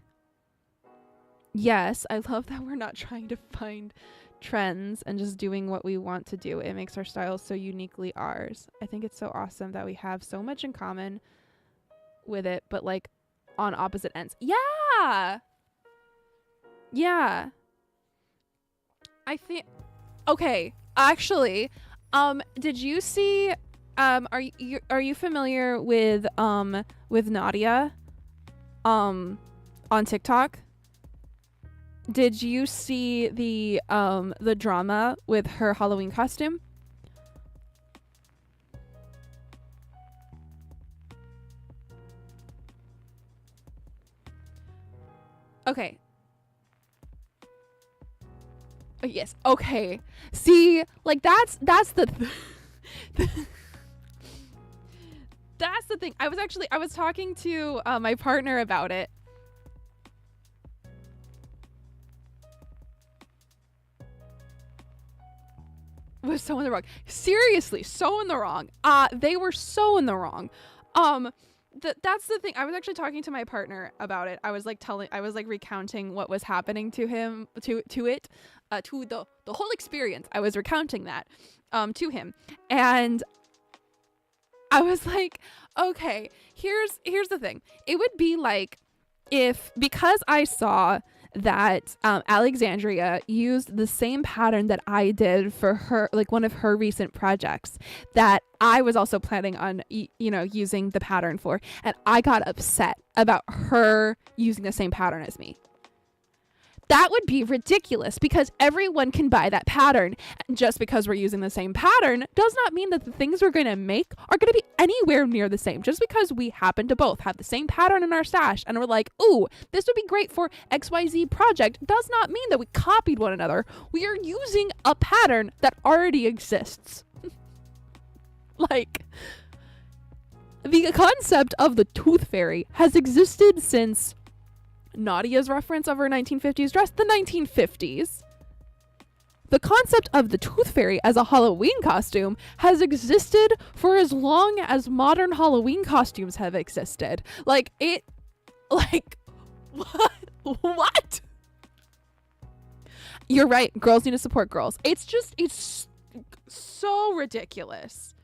Yes, I love that we're not trying to find trends and just doing what we want to do. It makes our styles so uniquely ours. I think it's so awesome that we have so much in common with it, but like on opposite ends. Yeah. I think okay, actually, did you see are you familiar with Nadia on TikTok? did you see the drama with her Halloween costume? Okay. Yes. Okay. See, like that's the that's the thing. I was talking to my partner about it. Was so in the wrong. Seriously, so in the wrong. They were so in the wrong. That's the thing. I was actually talking to my partner about it. I was like recounting what was happening to him, to the whole experience. I was recounting that to him, and I was like, okay, here's the thing. It would be like if, because I saw that Alexandria used the same pattern that I did for her, like one of her recent projects that I was also planning on, using the pattern for, and I got upset about her using the same pattern as me. That would be ridiculous because everyone can buy that pattern. And just because we're using the same pattern does not mean that the things we're going to make are going to be anywhere near the same. Just because we happen to both have the same pattern in our stash and we're like, ooh, this would be great for XYZ project, does not mean that we copied one another. We are using a pattern that already exists. Like, the concept of the tooth fairy has existed since Nadia's reference of her 1950s dress, the 1950s. The concept of the tooth fairy as a Halloween costume has existed for as long as modern Halloween costumes have existed. Like, what? What? You're right. Girls need to support girls. It's so ridiculous.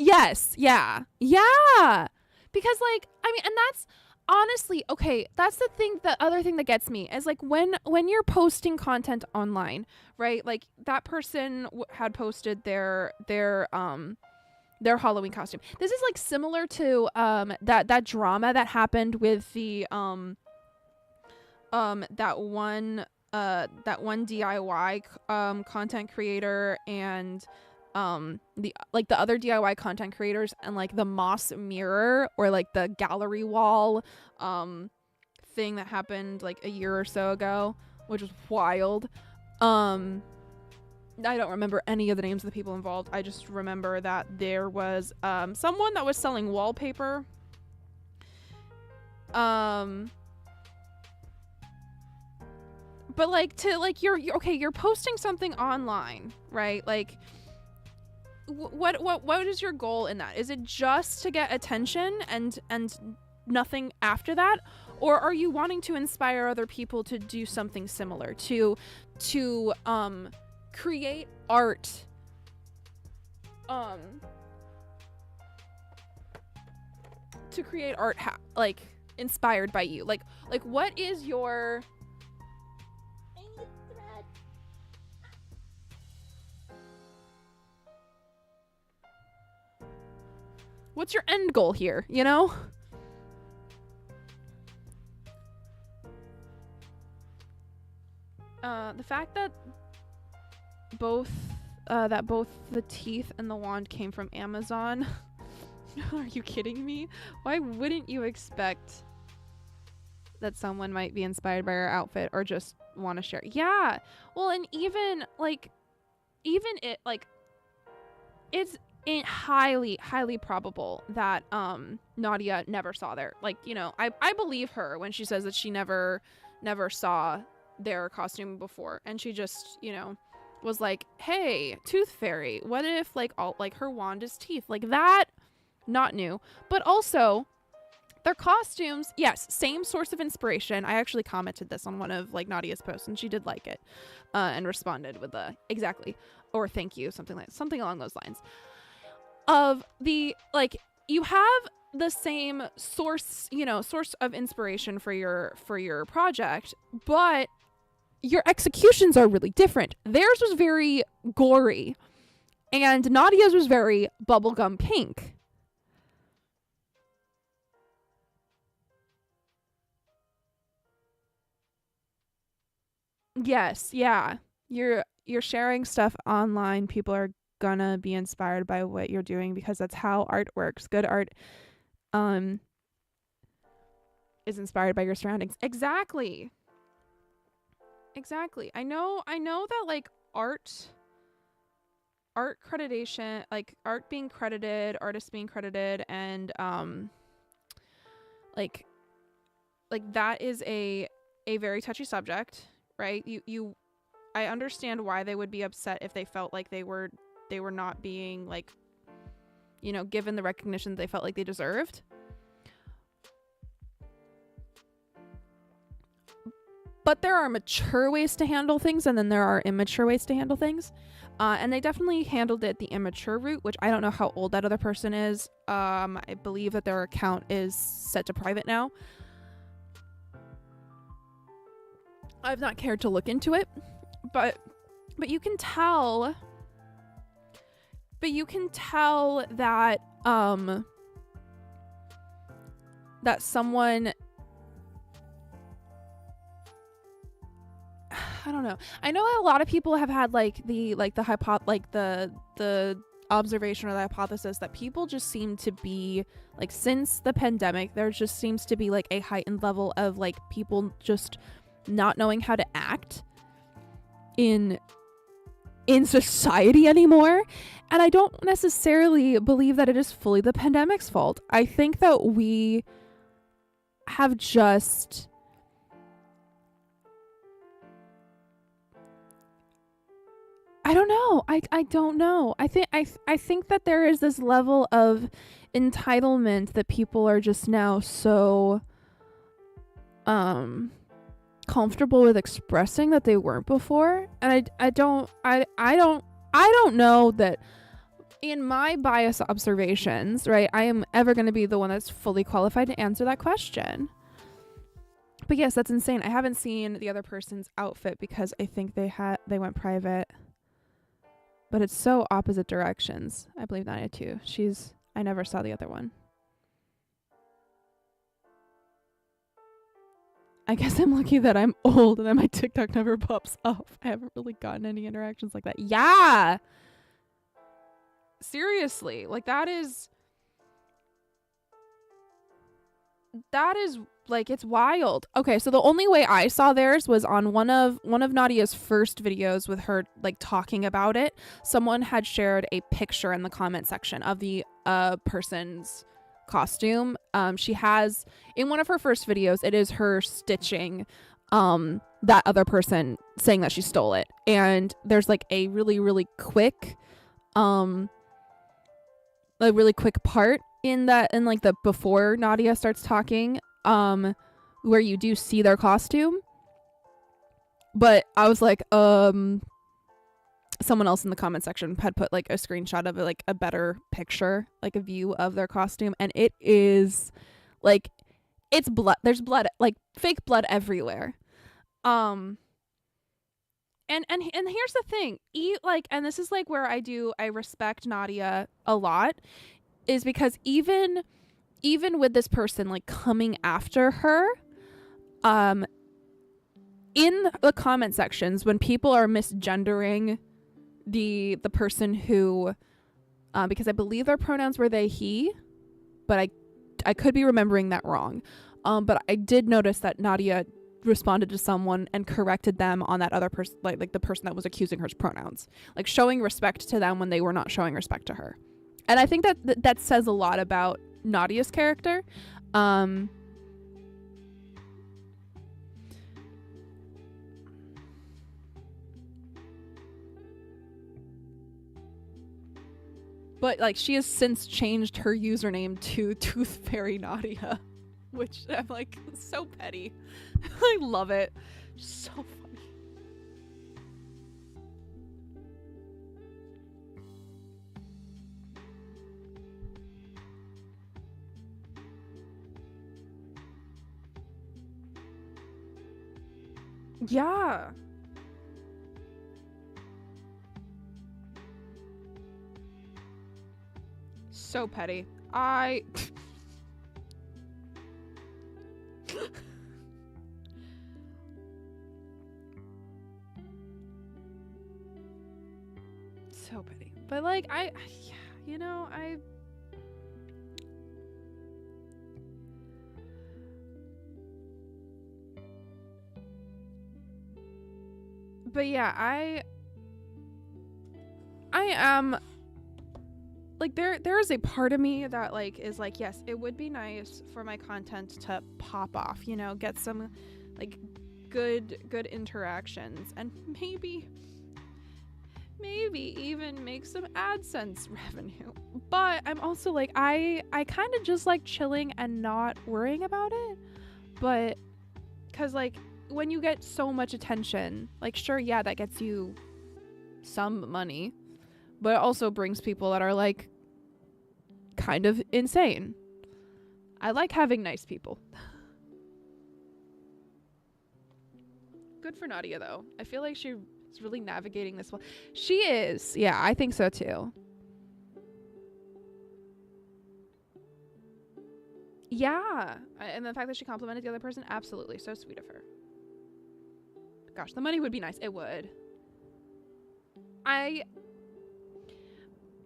Yes. Yeah. Yeah. Because, like, I mean, and that's honestly, okay, that's the other thing that gets me is like when you're posting content online, right? Like that person had posted their Halloween costume. This is like similar to that drama that happened with the that one DIY content creator and the other DIY content creators, and like the moss mirror or like the gallery wall thing that happened like a year or so ago, which was wild. I don't remember any of the names of the people involved. I just remember that there was someone that was selling wallpaper. But like you're okay, you're posting something online, right? Like what is your goal in that? Is it just to get attention and nothing after that? Or are you wanting to inspire other people to do something similar, to create art like inspired by you? Like what is your what's your end goal here, you know? The fact that both the teeth and the wand came from Amazon. Are you kidding me? Why wouldn't you expect that someone might be inspired by our outfit or just want to share? Yeah. Well, and even it, like, it's highly probable that Nadia never saw their, like, you know, I believe her when she says that she never saw their costume before, and she just, you know, was like, hey, tooth fairy, what if like all like her wand is teeth, like that? Not new. But also their costumes, yes, same source of inspiration. I actually commented this on one of like Nadia's posts, and she did like it and responded with the exactly or thank you, something along those lines. Of the, like, you have the same source, you know, source of inspiration for your project, but your executions are really different. Theirs was very gory, and Nadia's was very bubblegum pink. Yes, yeah. You're sharing stuff online. People are gonna be inspired by what you're doing because that's how art works. Good art um is inspired by your surroundings. Exactly. Exactly. I know that like art creditation, like art being credited, artists being credited, and like that is a very touchy subject, right? You I understand why they would be upset if they felt like they were not being like, given the recognition they felt like they deserved. But there are mature ways to handle things, and then there are immature ways to handle things. And they definitely handled it the immature route, which I don't know how old that other person is. I believe that their account is set to private now. I've not cared to look into it, but you can tell. But you can tell that that someone, I don't know. I know that a lot of people have had the observation or the hypothesis that people just seem to be like, since the pandemic, there just seems to be like a heightened level of like people just not knowing how to act in society anymore. And I don't necessarily believe that it is fully the pandemic's fault. I think that we have just, I don't know. I don't know. I think that there is this level of entitlement that people are just now so comfortable with expressing that they weren't before. And I don't know that in my bias observations, right, I am ever going to be the one that's fully qualified to answer that question. But yes, that's insane. I haven't seen the other person's outfit because I think they went private. But it's so opposite directions. I believe Nadia too. I never saw the other one. I guess I'm lucky that I'm old and that my TikTok never pops up. I haven't really gotten any interactions like that. Yeah. Seriously. Like that is like, it's wild. Okay, so the only way I saw theirs was on one of Nadia's first videos with her like talking about it. Someone had shared a picture in the comment section of the person's costume. She has, in one of her first videos, it is her stitching that other person, saying that she stole it. And there's like a really quick part in like the before Nadia starts talking, where you do see their costume. But I was like, someone else in the comment section had put like a screenshot of it, like a better picture, like a view of their costume, and it is like, it's blood. There's blood, like fake blood everywhere. And here's the thing, and this is like where I respect Nadia a lot, is because even with this person like coming after her, in the comment sections, when people are misgendering the person who, because I believe their pronouns were they, he, but I could be remembering that wrong. But I did notice that Nadia responded to someone and corrected them on that other person, like the person that was accusing her's pronouns, like showing respect to them when they were not showing respect to her. And I think that says a lot about Nadia's character. But like, she has since changed her username to Tooth Fairy Nadia, which I'm like, so petty. I love it. So funny. Yeah. So petty. So petty. But like but yeah, I am like there is a part of me that like is like, yes, it would be nice for my content to pop off, get some like good interactions, and maybe even make some AdSense revenue. But I'm also like, I kind of just like chilling and not worrying about it. But because like when you get so much attention, like sure, yeah, that gets you some money, but it also brings people that are like kind of insane. I like having nice people. Good for Nadia though. I feel like she's really navigating this well. She is. Yeah, I think so too. Yeah. And the fact that she complimented the other person, absolutely. So sweet of her. Gosh, the money would be nice. It would.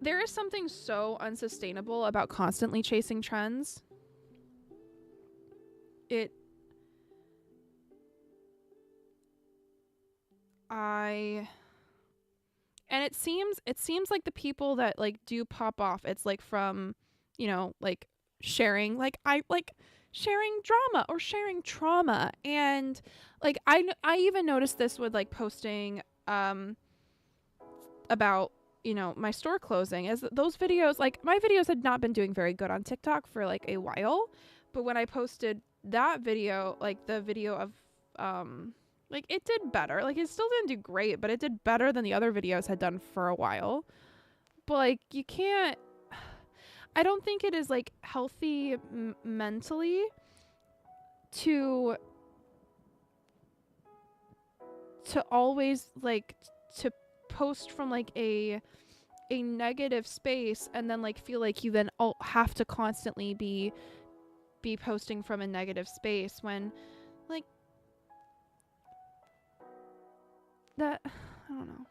There is something so unsustainable about constantly chasing trends. And it seems like the people that like do pop off, it's like from, like sharing, like sharing drama or sharing trauma. And like I even noticed this with like posting about my store closing, as those videos, like my videos had not been doing very good on TikTok for like a while, but when I posted that video, like the video of like it did better. Like it still didn't do great, but it did better than the other videos had done for a while. But like you can't, I don't think it is like healthy mentally to always like to post from like a negative space and then like feel like you then have to constantly be posting from a negative space when like that, I don't know.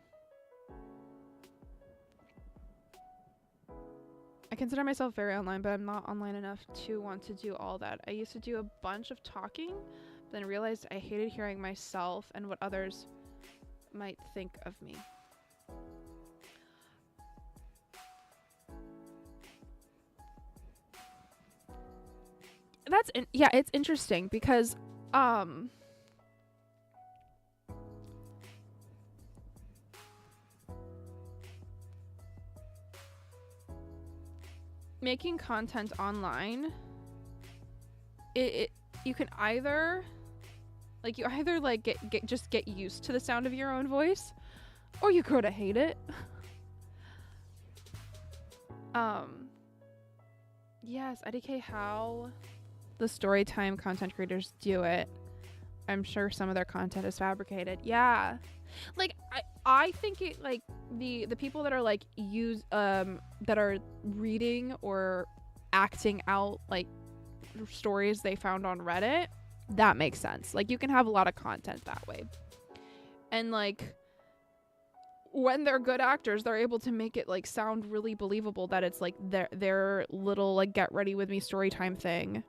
I consider myself very online, but I'm not online enough to want to do all that. I used to do a bunch of talking, but then realized I hated hearing myself and what others might think of me. It's interesting because making content online, it you can either like get used to the sound of your own voice, or you grow to hate it. Yes, IDK, how the storytime content creators do it. I'm sure some of their content is fabricated. Yeah. Like I think it like the people that are like that are reading or acting out like stories they found on Reddit, that makes sense. Like you can have a lot of content that way. And like when they're good actors, they're able to make it like sound really believable that it's like their little like get ready with me story time thing.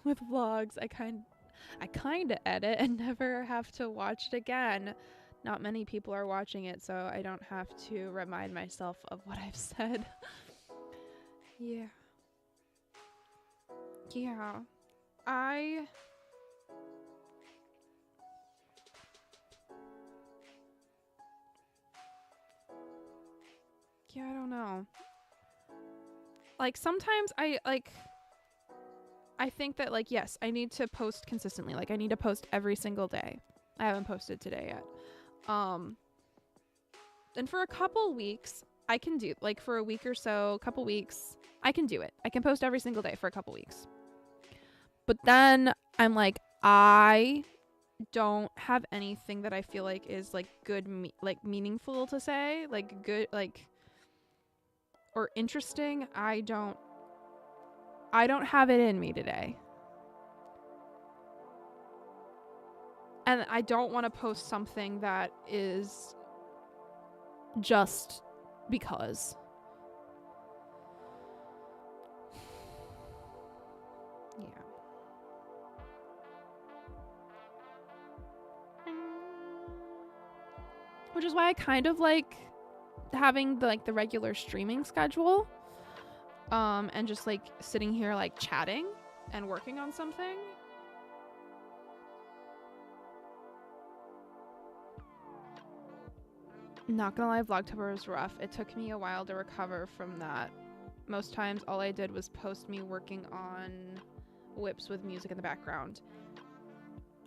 With vlogs, I kind of edit and never have to watch it again. Not many people are watching it, so I don't have to remind myself of what I've said. Yeah. I don't know. Like sometimes I think that like, yes, I need to post consistently. Like I need to post every single day. I haven't posted today yet. And for a couple weeks I can do, like for a week or so, couple weeks, I can do it. I can post every single day for a couple weeks. But then I'm like, I don't have anything that I feel like is like good, like meaningful to say, like good, like, or interesting. I don't have it in me today. And I don't want to post something that is just because. Yeah. Which is why I kind of like having the regular streaming schedule, and just like sitting here like chatting and working on something. Not gonna lie, Vlogtober was rough. It took me a while to recover from that. Most times all I did was post me working on whips with music in the background.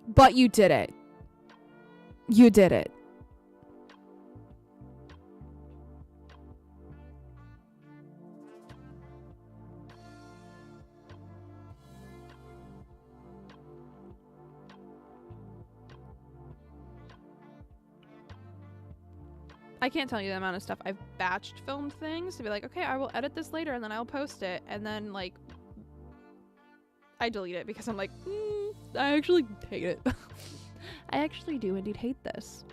But you did it. You did it. I can't tell you the amount of stuff I've batched filmed things to be like, okay, I will edit this later and then I'll post it. And then like I delete it because I'm like, I actually hate it. I actually do indeed hate this.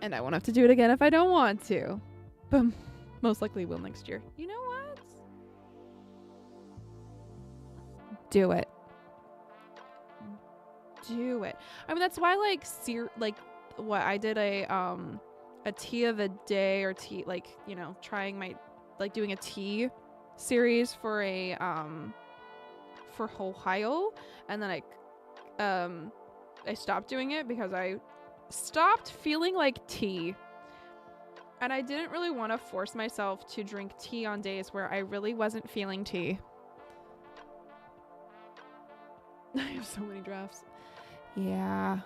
And I won't have to do it again if I don't want to. But most likely will next year. You know what? Do it. Do it. I mean, that's why like what I did a tea of the day, or tea, like, you know, trying my, like doing a tea series for a for Ohio, and then I stopped doing it because I stopped feeling like tea. And I didn't really want to force myself to drink tea on days where I really wasn't feeling tea. I have so many drafts. Yeah.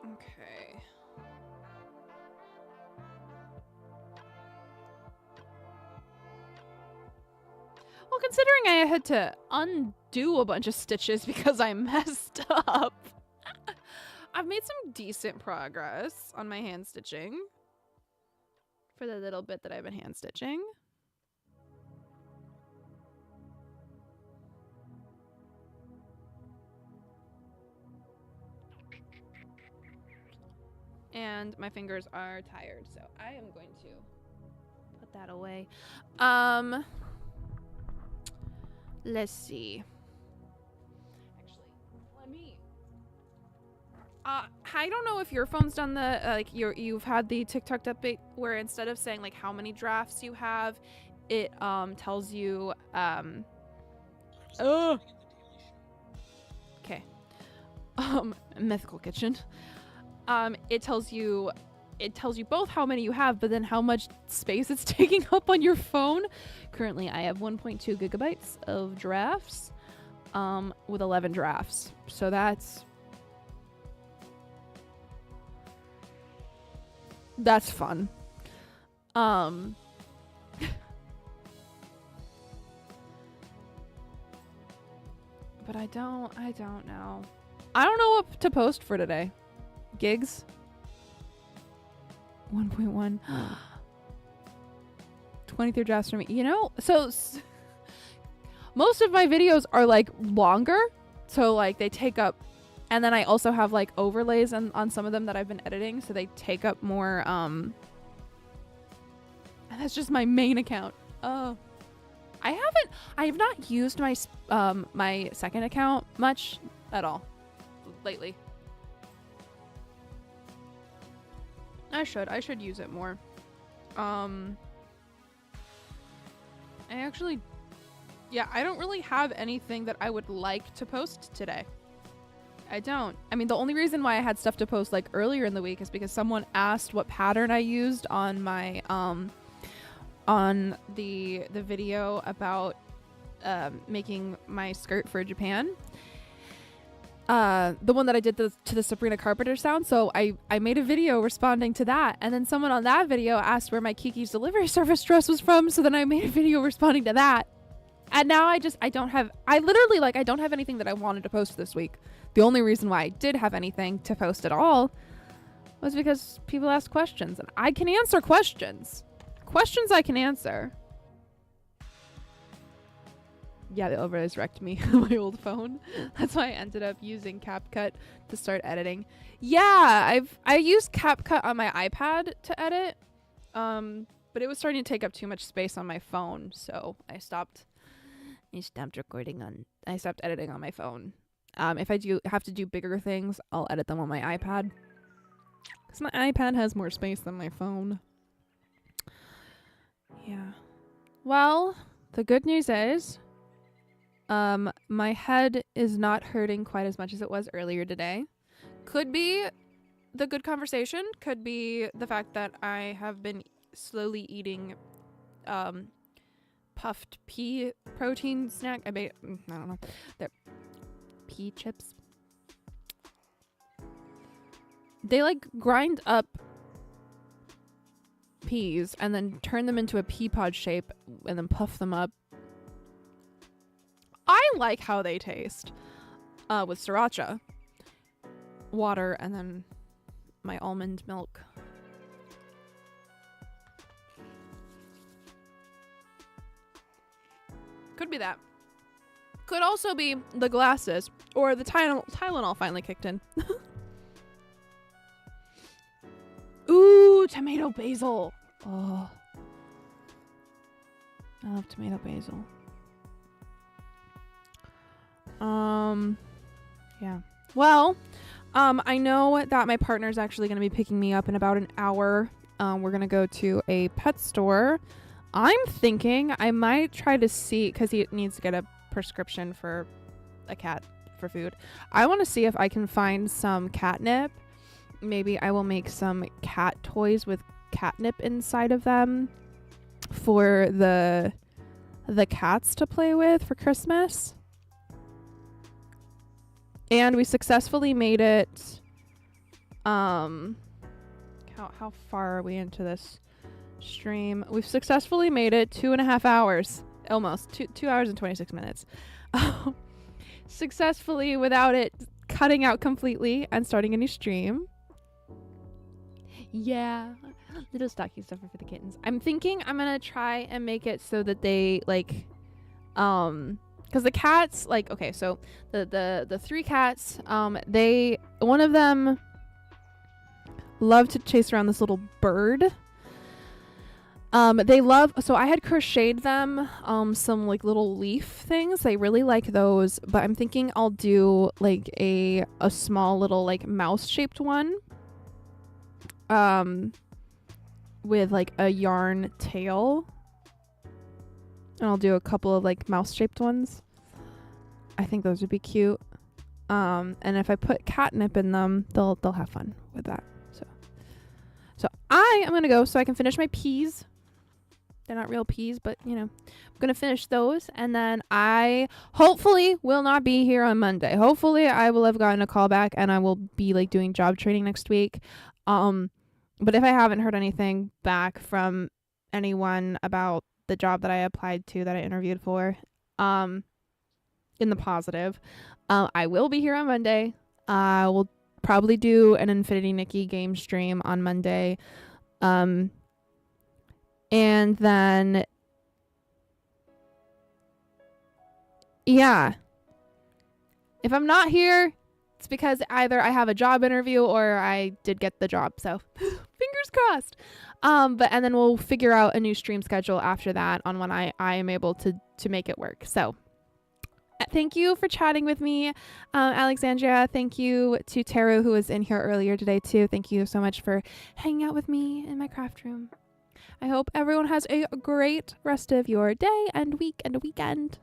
Okay. Well, considering I had to undo a bunch of stitches because I messed up, I've made some decent progress on my hand stitching for the little bit that I've been hand stitching. And my fingers are tired, so I am going to put that away. Let's see. Actually, let me. I don't know if your phone's done the you've had the TikTok update where instead of saying like how many drafts you have, it tells you okay. Mythical Kitchen. It tells you both how many you have, but then how much space it's taking up on your phone. Currently, I have 1.2 gigabytes of drafts, with 11 drafts. So that's fun. But I don't know. I don't know what to post for today. Gigs 1.1 23 drafts for me, you know. So most of my videos are like longer, so like they take up, and then I also have like overlays on some of them that I've been editing, so they take up more, and that's just my main account. I have not used my my second account much at all lately. I should use it more. I actually, yeah, I don't really have anything that I would like to post today. I don't. I mean, the only reason why I had stuff to post like earlier in the week is because someone asked what pattern I used on my on the video about making my skirt for Japan. The one that I did to the Sabrina Carpenter sound. So I made a video responding to that, and then someone on that video asked where my Kiki's Delivery Service dress was from. So then I made a video responding to that. And now I don't have anything that I wanted to post this week. The only reason why I did have anything to post at all was because people asked questions, and I can answer questions. Questions I can answer. Yeah, the overlays wrecked me on my old phone. That's why I ended up using CapCut to start editing. Yeah, I used CapCut on my iPad to edit, but it was starting to take up too much space on my phone, so I stopped editing on my phone. If I do have to do bigger things, I'll edit them on my iPad, because my iPad has more space than my phone. Yeah. Well, the good news is, my head is not hurting quite as much as it was earlier today. Could be the good conversation. Could be the fact that I have been slowly eating, puffed pea protein snack. I don't know. They're pea chips. They like grind up peas and then turn them into a pea pod shape and then puff them up. I like how they taste with sriracha, water, and then my almond milk. Could be that. Could also be the glasses or the Tylenol finally kicked in. Ooh, tomato basil. Oh, I love tomato basil. Yeah. Well, I know that my partner's actually going to be picking me up in about an hour. We're going to go to a pet store. I'm thinking I might try to see, because he needs to get a prescription for a cat for food. I want to see if I can find some catnip. Maybe I will make some cat toys with catnip inside of them for the cats to play with for Christmas. And we successfully made it. How far are we into this stream? We've successfully made it 2.5 hours. Almost 2 hours and 26 minutes. Successfully, without it cutting out completely and starting a new stream. Yeah, little stocking stuffer for the kittens. I'm thinking I'm gonna try and make it so that they like, because the cats, like, okay, so the 3 cats, one of them love to chase around this little bird. So I had crocheted them some like little leaf things. They really like those, but I'm thinking I'll do like a small little like mouse shaped one with like a yarn tail, and I'll do a couple of like mouse shaped ones. I think those would be cute. And if I put catnip in them, they'll have fun with that. So I am gonna go so I can finish my peas. They're not real peas, but you know, I'm gonna finish those, and then I hopefully will not be here on Monday. Hopefully I will have gotten a call back and I will be like doing job training next week. But if I haven't heard anything back from anyone about the job that I applied to, that I interviewed for, in the positive, I will be here on Monday. I will probably do an Infinity Nikki game stream on Monday. And then, yeah, if I'm not here, it's because either I have a job interview or I did get the job. So fingers crossed. And then we'll figure out a new stream schedule after that on when I am able to make it work. So Thank you for chatting with me, Alexandria. Thank you to Taro, who was in here earlier today, too. Thank you so much for hanging out with me in my craft room. I hope everyone has a great rest of your day and week and weekend.